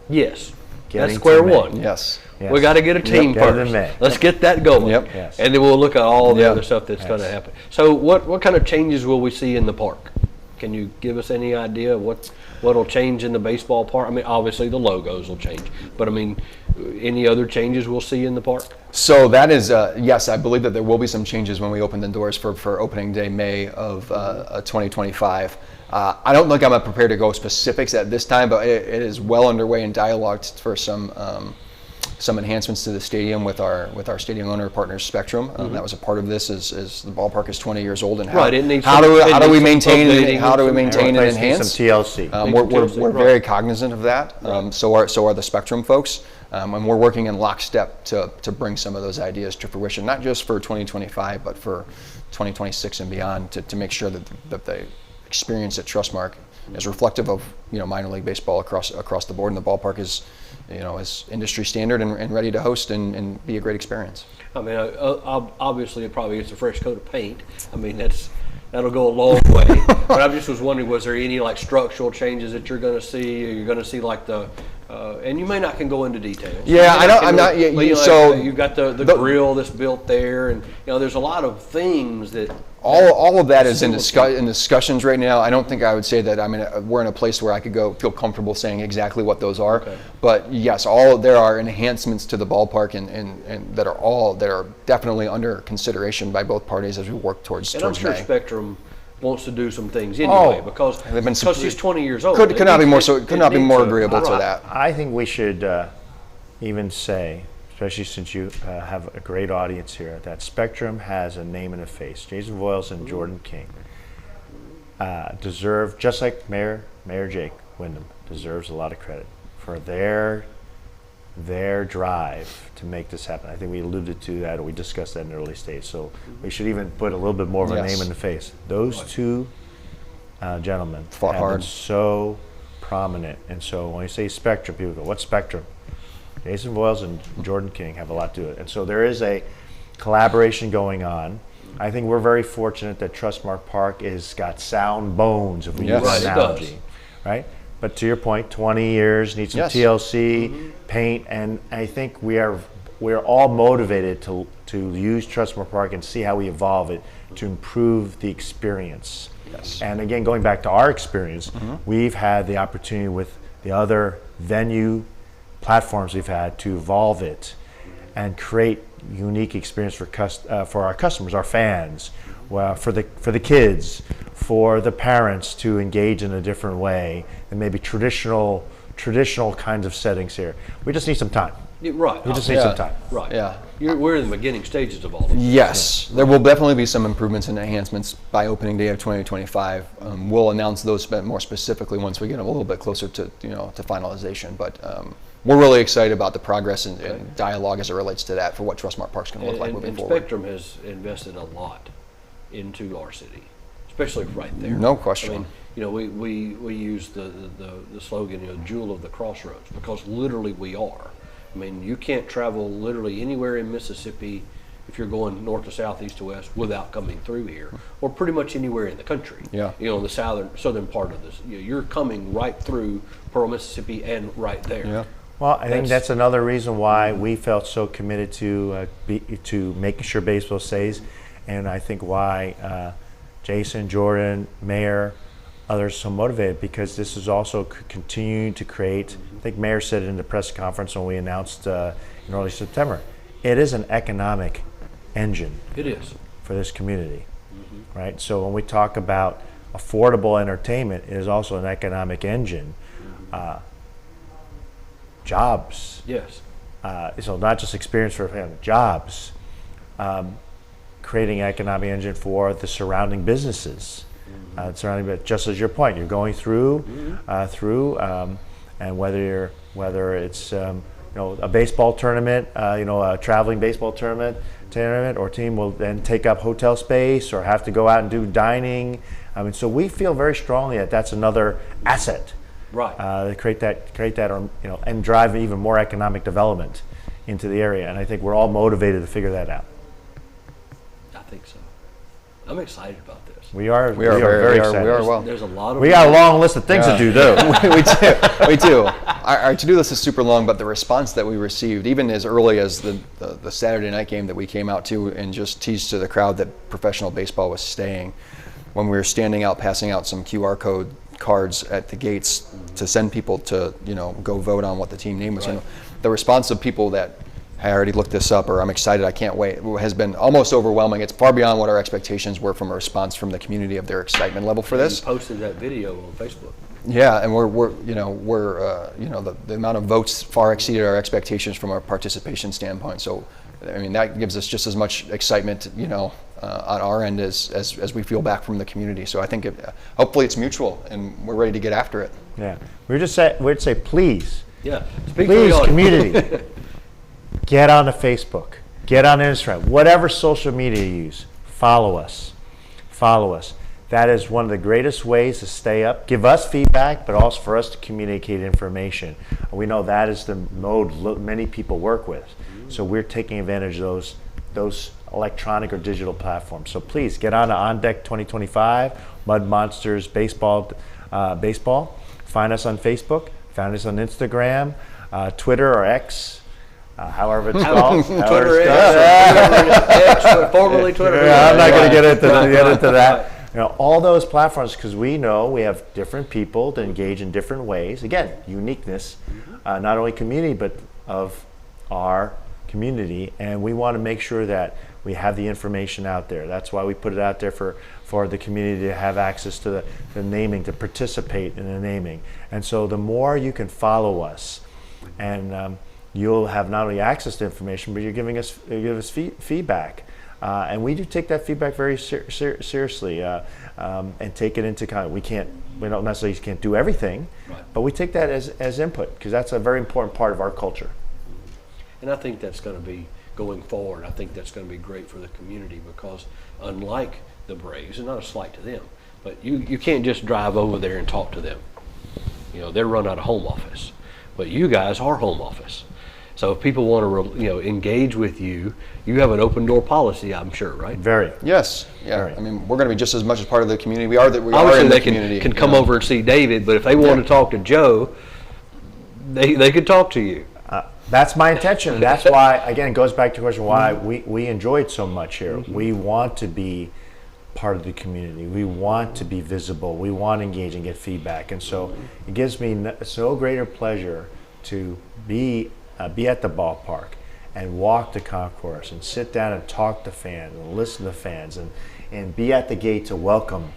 Yes. Getting That's to square May. one. Yes. Yes. We got to get a team Get it in first. May. Let's get that going. Yep. Yes. And then we'll look at all the Yeah. other stuff that's going to Yes. happen. So what kind of changes will we see in the park? Can you give us any idea of what'll change in the baseball park? I mean, obviously the logos will change, but I mean, any other changes we'll see in the park? So that is, yes, I believe that there will be some changes when we open the doors for opening day, May of 2025. I don't think I'm prepared to go specifics at this time, but it is well underway in dialogue for some enhancements to the stadium with our stadium owner partner Spectrum. That was a part of this as the ballpark is 20 years old, and Right, it needs how some- do it we needs some maintain updating and how do we and some- maintain and Replacing enhance? some TLC. We're Right. very cognizant of that. So are the Spectrum folks, and we're working in lockstep to bring some of those ideas to fruition, not just for 2025, but for 2026 and beyond, to make sure that the experience at Trustmark is reflective of minor league baseball across the board, and the ballpark is industry standard and ready to host and be a great experience. I mean, obviously it probably gets a fresh coat of paint. I mean, that'll go a long way. But I just was wondering, was there any like structural changes that you're going to see? Or you're going to see like the and you may not can go into details. Yeah, I know. Can I'm go- not. Yeah, but, so you've got the grill that's built there, and there's a lot of things that all of that is in discussions right now. I don't think I would say that. I mean, we're in a place where I could feel comfortable saying exactly what those are. Okay. But yes, there are enhancements to the ballpark and that are definitely under consideration by both parties as we work towards And I'm sure May. Spectrum wants to do some things anyway because They've been she's 20 years old. Could not be more It needs agreeable to right. that. I think we should even say, especially since you have a great audience here, that Spectrum has a name and a face. Jason Voiles and Jordan King deserve, just like Mayor Jake Wyndham deserves a lot of credit for their drive to make this happen. I think we alluded to that, or we discussed that in the early stage. So we should even put a little bit more of a Yes. name in the face. Those two gentlemen Fought have hard. been so prominent. And so when you say Spectrum, people go, what's Spectrum? Jason Voiles and Jordan King have a lot to do it. And so there is a collaboration going on. I think we're very fortunate that Trustmark Park has got sound bones, if we Yes. use Right, that it does. analogy. Right? But to your point, 20 years, need some Yes. TLC, paint, and I think we're all motivated to use Trustmark Park and see how we evolve it to improve the experience. Yes. And again, going back to our experience, we've had the opportunity with the other venue platforms we've had to evolve it and create unique experience for our customers, our fans, for the kids, for the parents to engage in a different way than maybe traditional kinds of settings here. We just need some time. Yeah, right. We just need some time. Right. Yeah. We're in the beginning stages of all of this. Yes, there will definitely be some improvements and enhancements by opening day of 2025. We'll announce those more specifically once we get a little bit closer to finalization. But we're really excited about the progress and dialogue as it relates to that for what Trustmark Park's going to look like moving And forward. Spectrum has invested a lot into our city, especially right there. No question. I mean, we use the slogan, jewel of the crossroads, because literally we are. I mean, you can't travel literally anywhere in Mississippi if you're going north to south, east to west without coming through here, or pretty much anywhere in the country. Yeah. In the southern part of this, you're coming right through Pearl, Mississippi, and right there. Yeah. Well, I think that's another reason why we felt so committed to making sure baseball stays, and I think why Jason, Jordan, Mayor, others are so motivated, because this is also continuing to create. I think Mayor said it in the press conference when we announced in early September. It is an economic engine It is. for this community, right? So when we talk about affordable entertainment, it is also an economic engine. Jobs. Yes. So not just experience for family, jobs, creating an economic engine for the surrounding businesses. Just as your point, you're going through, and whether it's a baseball tournament, a traveling baseball tournament or team will then take up hotel space or have to go out and do dining. I mean, so we feel very strongly that that's another asset. Right. To create that, and drive even more economic development into the area. And I think we're all motivated to figure that out. I think so. I'm excited about this. We are very excited. well. There's a lot of We got a long list of things to do, though. we do. Our to-do list is super long, but the response that we received, even as early as the Saturday night game that we came out to and just teased to the crowd that professional baseball was staying, when we were standing out passing out some QR code cards at the gates to send people to, go vote on what the team name was. Right. The response of people that, I already looked this up, or I'm excited, I can't wait, has been almost overwhelming. It's far beyond what our expectations were from a response from the community of their excitement level for this. You posted that video on Facebook. Yeah, and the amount of votes far exceeded our expectations from our participation standpoint. So, I mean, that gives us just as much excitement, on our end as we feel back from the community. So I think hopefully it's mutual, and we're ready to get after it. Yeah, we'd say, please, Yeah. Speak please, for the community, get on the Facebook, get on Instagram, whatever social media you use, follow us. That is one of the greatest ways to stay up, give us feedback, but also for us to communicate information. We know that is the mode many people work with. So we're taking advantage of those electronic or digital platforms. So please get on to On Deck 2025, Mud Monsters Baseball. Find us on Facebook, find us on Instagram, Twitter or X, however it's called. Twitter X, formerly Twitter. Yeah, I'm not going to get into Right. that. All those platforms, because we know we have different people to engage in different ways. Again, uniqueness, not only community, but of our community. And we want to make sure that we have the information out there. That's why we put it out there for the community to have access to the naming, to participate in the naming. And so the more you can follow us, and you'll have not only access to information, but you're giving us feedback. And we do take that feedback very seriously, and take it into account. We don't necessarily can't do everything, Right. but we take that as input, because that's a very important part of our culture. And I think that's going to be, going forward, I think that's going to be great for the community, because unlike the Braves, and not a slight to them, but you can't just drive over there and talk to them. They're run out of home office, but you guys are home office. So if people want to, engage with you, you have an open door policy, I'm sure, right? Very. Yes, yeah. Right. I mean, we're going to be just as much as part of the community. We are Obviously, in the they community. can come over and see David, but if they want to talk to Joe, they could talk to you. That's my intention. That's why, again, it goes back to the question why we enjoy it so much here. We want to be part of the community. We want to be visible. We want to engage and get feedback. And so it gives me so greater pleasure to be at the ballpark and walk the concourse and sit down and talk to fans and listen to fans and be at the gate to welcome.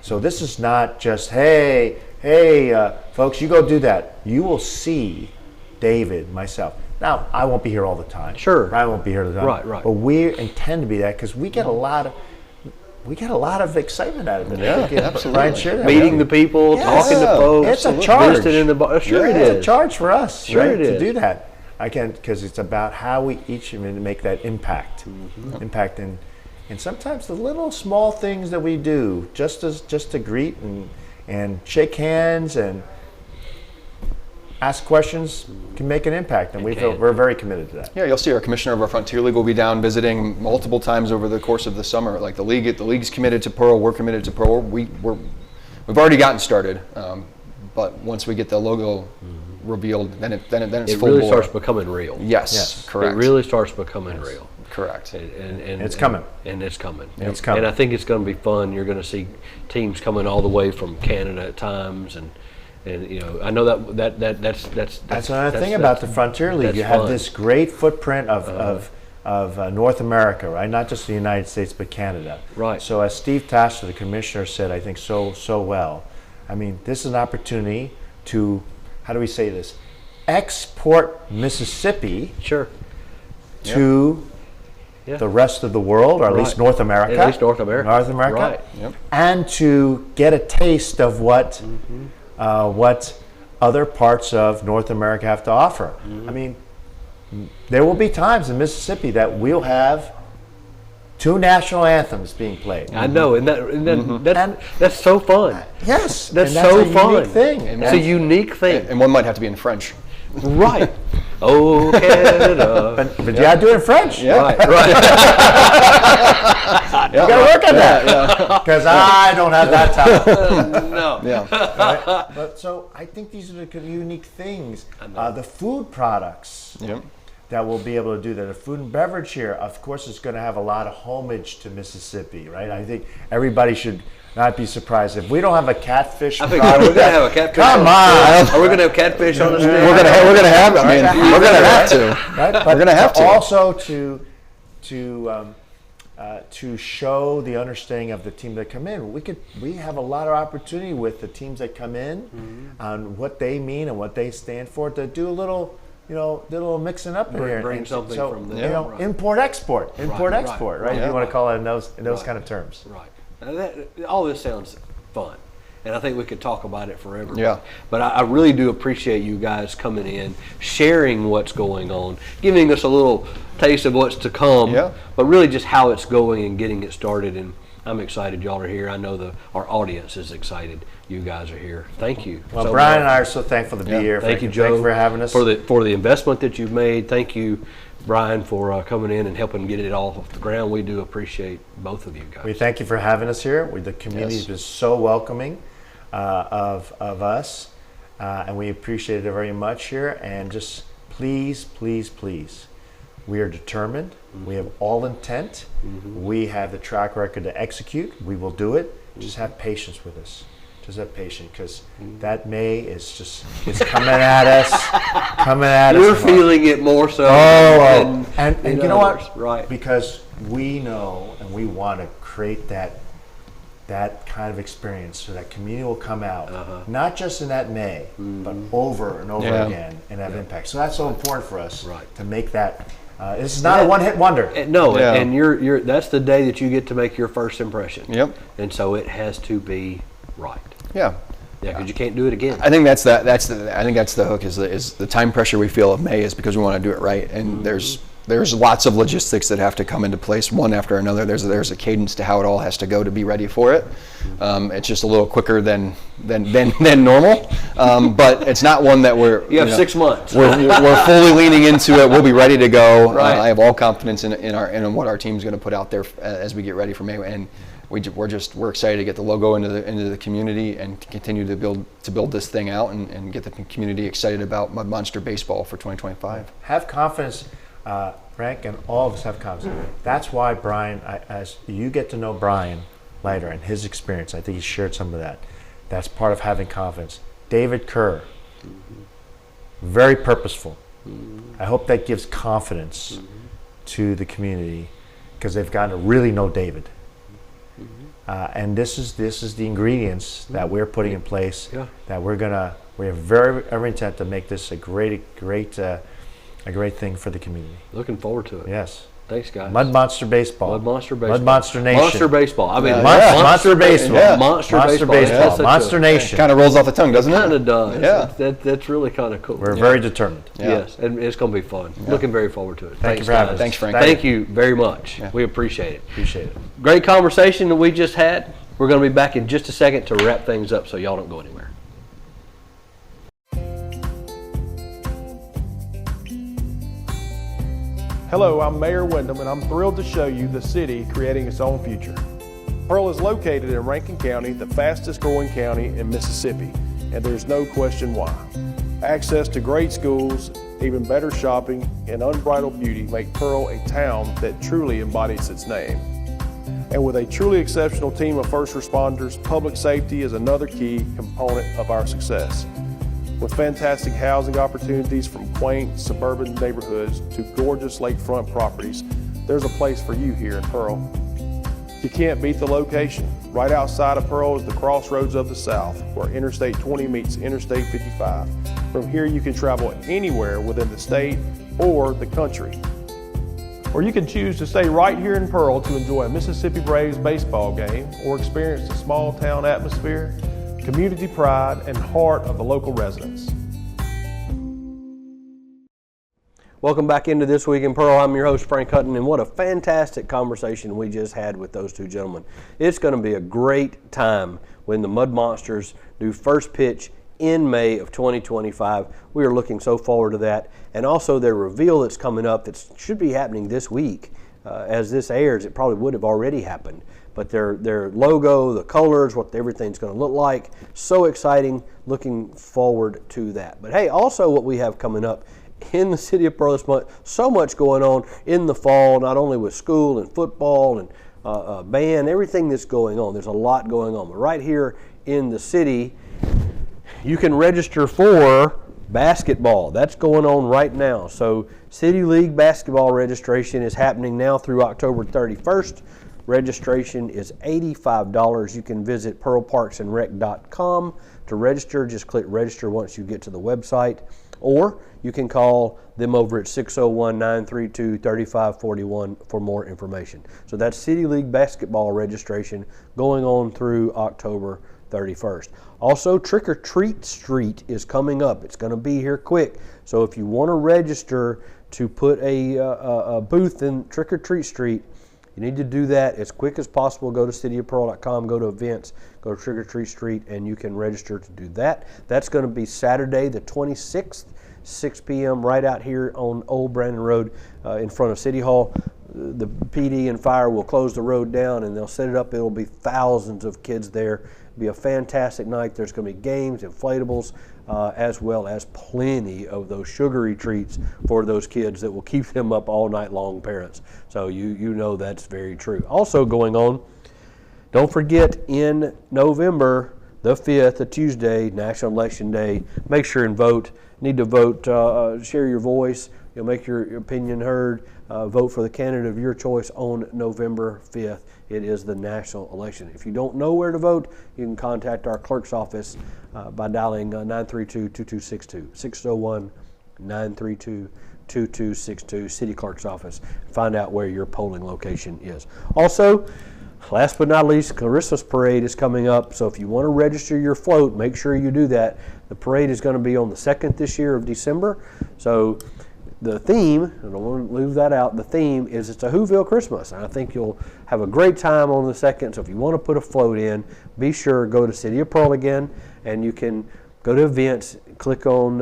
So this is not just, hey, folks, you go do that. You will see David, myself. Now, I won't be here all the time. Sure. I won't be here all the time. Right. But we intend to be that, because we get a lot of excitement out of it. Yeah, I think absolutely. Brian shared that. Meeting the people, Yes. talking to folks. It's a charge. visiting in the bar. Sure, it It's is. a charge for us, Sure right, it to is. do that. Because it's about how we each make that impact, impact in sometimes the little small things that we do, just to greet and shake hands and ask questions can make an impact, and we're very committed to that. Yeah, you'll see our commissioner of our Frontier League will be down visiting multiple times over the course of the summer. Like the league's committed to Pearl. We're committed to Pearl. We've already gotten started, but once we get the logo revealed, then it's It full really bore. starts becoming real. Yes, correct. It really starts becoming real. Correct. And It's coming. And it's coming. It's coming. And I think it's going to be fun. You're going to see teams coming all the way from Canada at times, and I know that's another thing about the Frontier League. that's You have fun. this great footprint of North America, right? Not just the United States, but Canada. Right. So as Steve Tasker, the commissioner, said, I think so well. I mean, this is an opportunity to, how do we say this? Export Mississippi Sure. to Yeah. the rest of the world, or at least Right. North America. At least North America. North America. Right. Yep. And to get a taste of what other parts of North America have to offer. I mean, there will be times in Mississippi that we'll have 2 national anthems being played. I know, and that's so fun. Yes, That's and so a fun. unique thing. And It's a unique thing. And one might have to be in French. Right. Oh, Canada. But you gotta do it in French. Yeah. Right, right. You gotta work on that. Because I don't have that talent. No. Yeah. Right? But so I think these are the unique things. The food products Yep. that we'll be able to do that. The food and beverage here, of course, is going to have a lot of homage to Mississippi, right? I think everybody should not be surprised if we don't have a catfish. I think we're going to have a catfish. Come on. Are we going to have catfish on the street? We're gonna have. I mean, we're gonna have to. Right? But We're gonna have to. Also to show the understanding of the team that come in. We have a lot of opportunity with the teams that come in on what they mean and what they stand for to do a little. Little mixing up here. Bring And something so, from there. Right. Import export, right? Yeah. You want to call it in those kind of terms. Right. Now all this sounds fun, and I think we could talk about it forever. Yeah. But I really do appreciate you guys coming in, sharing what's going on, giving us a little taste of what's to come. Yeah. But really just how it's going and getting it started. And I'm excited y'all are here. I know our audience is excited. You guys are here. Thank you. Well, so Brian much. and I are so thankful to be here. Thank you, Joe. Thank you for having us. For the investment that you've made. Thank you, Brian, for coming in and helping get it all off the ground. We do appreciate both of you guys. We thank you for having us here. The community has been so welcoming of us, and we appreciate it very much here. And just please, please, please, we are determined. We have all intent. We have the track record to execute. We will do it. Just have patience with us. Just have patience, because that May is it's coming at us. You're feeling it more so. And you know others. what? Right. Because we know and we want to create that kind of experience so that community will come out, not just in that May, but over and over again and have impact. So that's so important for us to make that. This is not a one-hit wonder. No, and you're that's the day that you get to make your first impression. Yep. And so it has to be right. Yeah. Yeah, because you can't do it again. I think that's the hook is the time pressure we feel of May is because we want to do it right, and there's lots of logistics that have to come into place one after another. There's a cadence to how it all has to go to be ready for it. It's just a little quicker than normal, but it's not one that you have 6 months. We're fully leaning into it. We'll be ready to go. Right. I have all confidence in what our team's going to put out there as we get ready for May, and we're excited to get the logo into the community and continue to build this thing out and get the community excited about Mud Monster baseball for 2025. Have confidence, Frank, and all of us have confidence. That's why Brian, as you get to know Brian later and his experience, I think he shared some of that. That's part of having confidence. David Kerr, very purposeful. I hope that gives confidence to the community because they've gotten to really know David. And this is the ingredients that we're putting in place. That we have every intent to make this a great thing for the community. Looking forward to it. Yes. Thanks, guys. Mud Monster Baseball. Mud Monster Baseball. Mud Monster Nation. Monster Baseball. I mean, Monster Baseball. Yeah. Monster Monster Baseball. Baseball. Monster Nation. Kind of rolls off the tongue, doesn't it? Kind of does. Yeah. That's really kind of cool. We're very determined. Yeah. Yes, and it's going to be fun. Looking very forward to it. Thank you for having us. Thanks, Frank. Thank you very much. We appreciate it. Appreciate it. Great conversation that we just had. We're going to be back in just a second to wrap things up, so y'all don't go anywhere. Hello, I'm Mayor Wyndham, and I'm thrilled to show you the city creating its own future. Pearl is located in Rankin County, the fastest growing county in Mississippi, and there's no question why. Access to great schools, even better shopping, and unbridled beauty make Pearl a town that truly embodies its name. And with a truly exceptional team of first responders, public safety is another key component of our success. With fantastic housing opportunities from quaint suburban neighborhoods to gorgeous lakefront properties, there's a place for you here in Pearl. You can't beat the location. Right outside of Pearl is the crossroads of the South, where Interstate 20 meets Interstate 55. From here you can travel anywhere within the state or the country. Or you can choose to stay right here in Pearl to enjoy a Mississippi Braves baseball game or experience the small town atmosphere, community pride, and heart of the local residents. Welcome back into This Week in Pearl. I'm your host, Frank Hutton, and what a fantastic conversation we just had with those two gentlemen. It's going to be a great time when the Mud Monsters do first pitch in May of 2025. We are looking so forward to that. And also their reveal that's coming up that should be happening this week. As this airs, it probably would have already happened. But their logo, the colors, what everything's going to look like, so exciting. Looking forward to that. But hey, also what we have coming up in the city of Pearl this month, so much going on in the fall, not only with school and football and band, everything that's going on. There's a lot going on. But right here in the city, you can register for basketball. That's going on right now. So City League basketball registration is happening now through October 31st. Registration is $85. You can visit pearlparksandrec.com to register. Just click register once you get to the website. Or you can call them over at 601-932-3541 for more information. So that's City League basketball registration going on through October 31st. Also, Trick or Treat Street is coming up. It's going to be here quick. So if you want to register to put a booth in Trick or Treat Street, you need to do that as quick as possible. Go to cityofpearl.com, go to events, go to Trick or Treat Street, and you can register to do that. That's going to be Saturday the 26th, 6 p.m. right out here on Old Brandon Road in front of City Hall. The PD and fire will close the road down and they'll set it up. It'll be thousands of kids there. It'll be a fantastic night. There's going to be games, inflatables, as well as plenty of those sugary treats for those kids that will keep them up all night long, parents. So you know that's very true. Also going on, don't forget in November the 5th, a Tuesday, National Election Day, make sure and vote. Need to vote, share your voice, make your opinion heard. Vote for the candidate of your choice on November 5th. It is the national election. If you don't know where to vote, you can contact our clerk's office by dialing 932-2262, 601-932-2262, City Clerk's office. Find out where your polling location is. Also, last but not least, Christmas Parade is coming up, so if you want to register your float, make sure you do that. The parade is going to be on the 2nd this year of December, so the theme, I don't want to leave that out, the theme is it's a Whoville Christmas, and I think you'll have a great time on the 2nd, so if you want to put a float in, be sure, go to City of Pearl again, and you can go to events, click on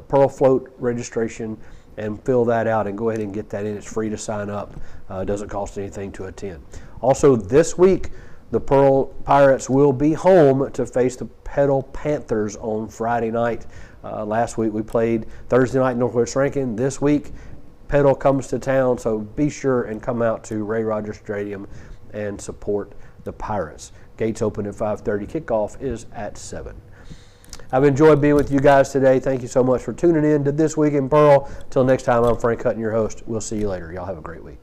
Pearl Float registration, and fill that out and go ahead and get that in. It's free to sign up. It doesn't cost anything to attend. Also, this week, the Pearl Pirates will be home to face the Petal Panthers on Friday night. Last week we played Thursday night Northwest Rankin. This week, Petal comes to town, so be sure and come out to Ray Rogers Stadium and support the Pirates. Gates open at 5:30. Kickoff is at 7. I've enjoyed being with you guys today. Thank you so much for tuning in to This Week in Pearl. Till next time, I'm Frank Hutton, your host. We'll see you later. Y'all have a great week.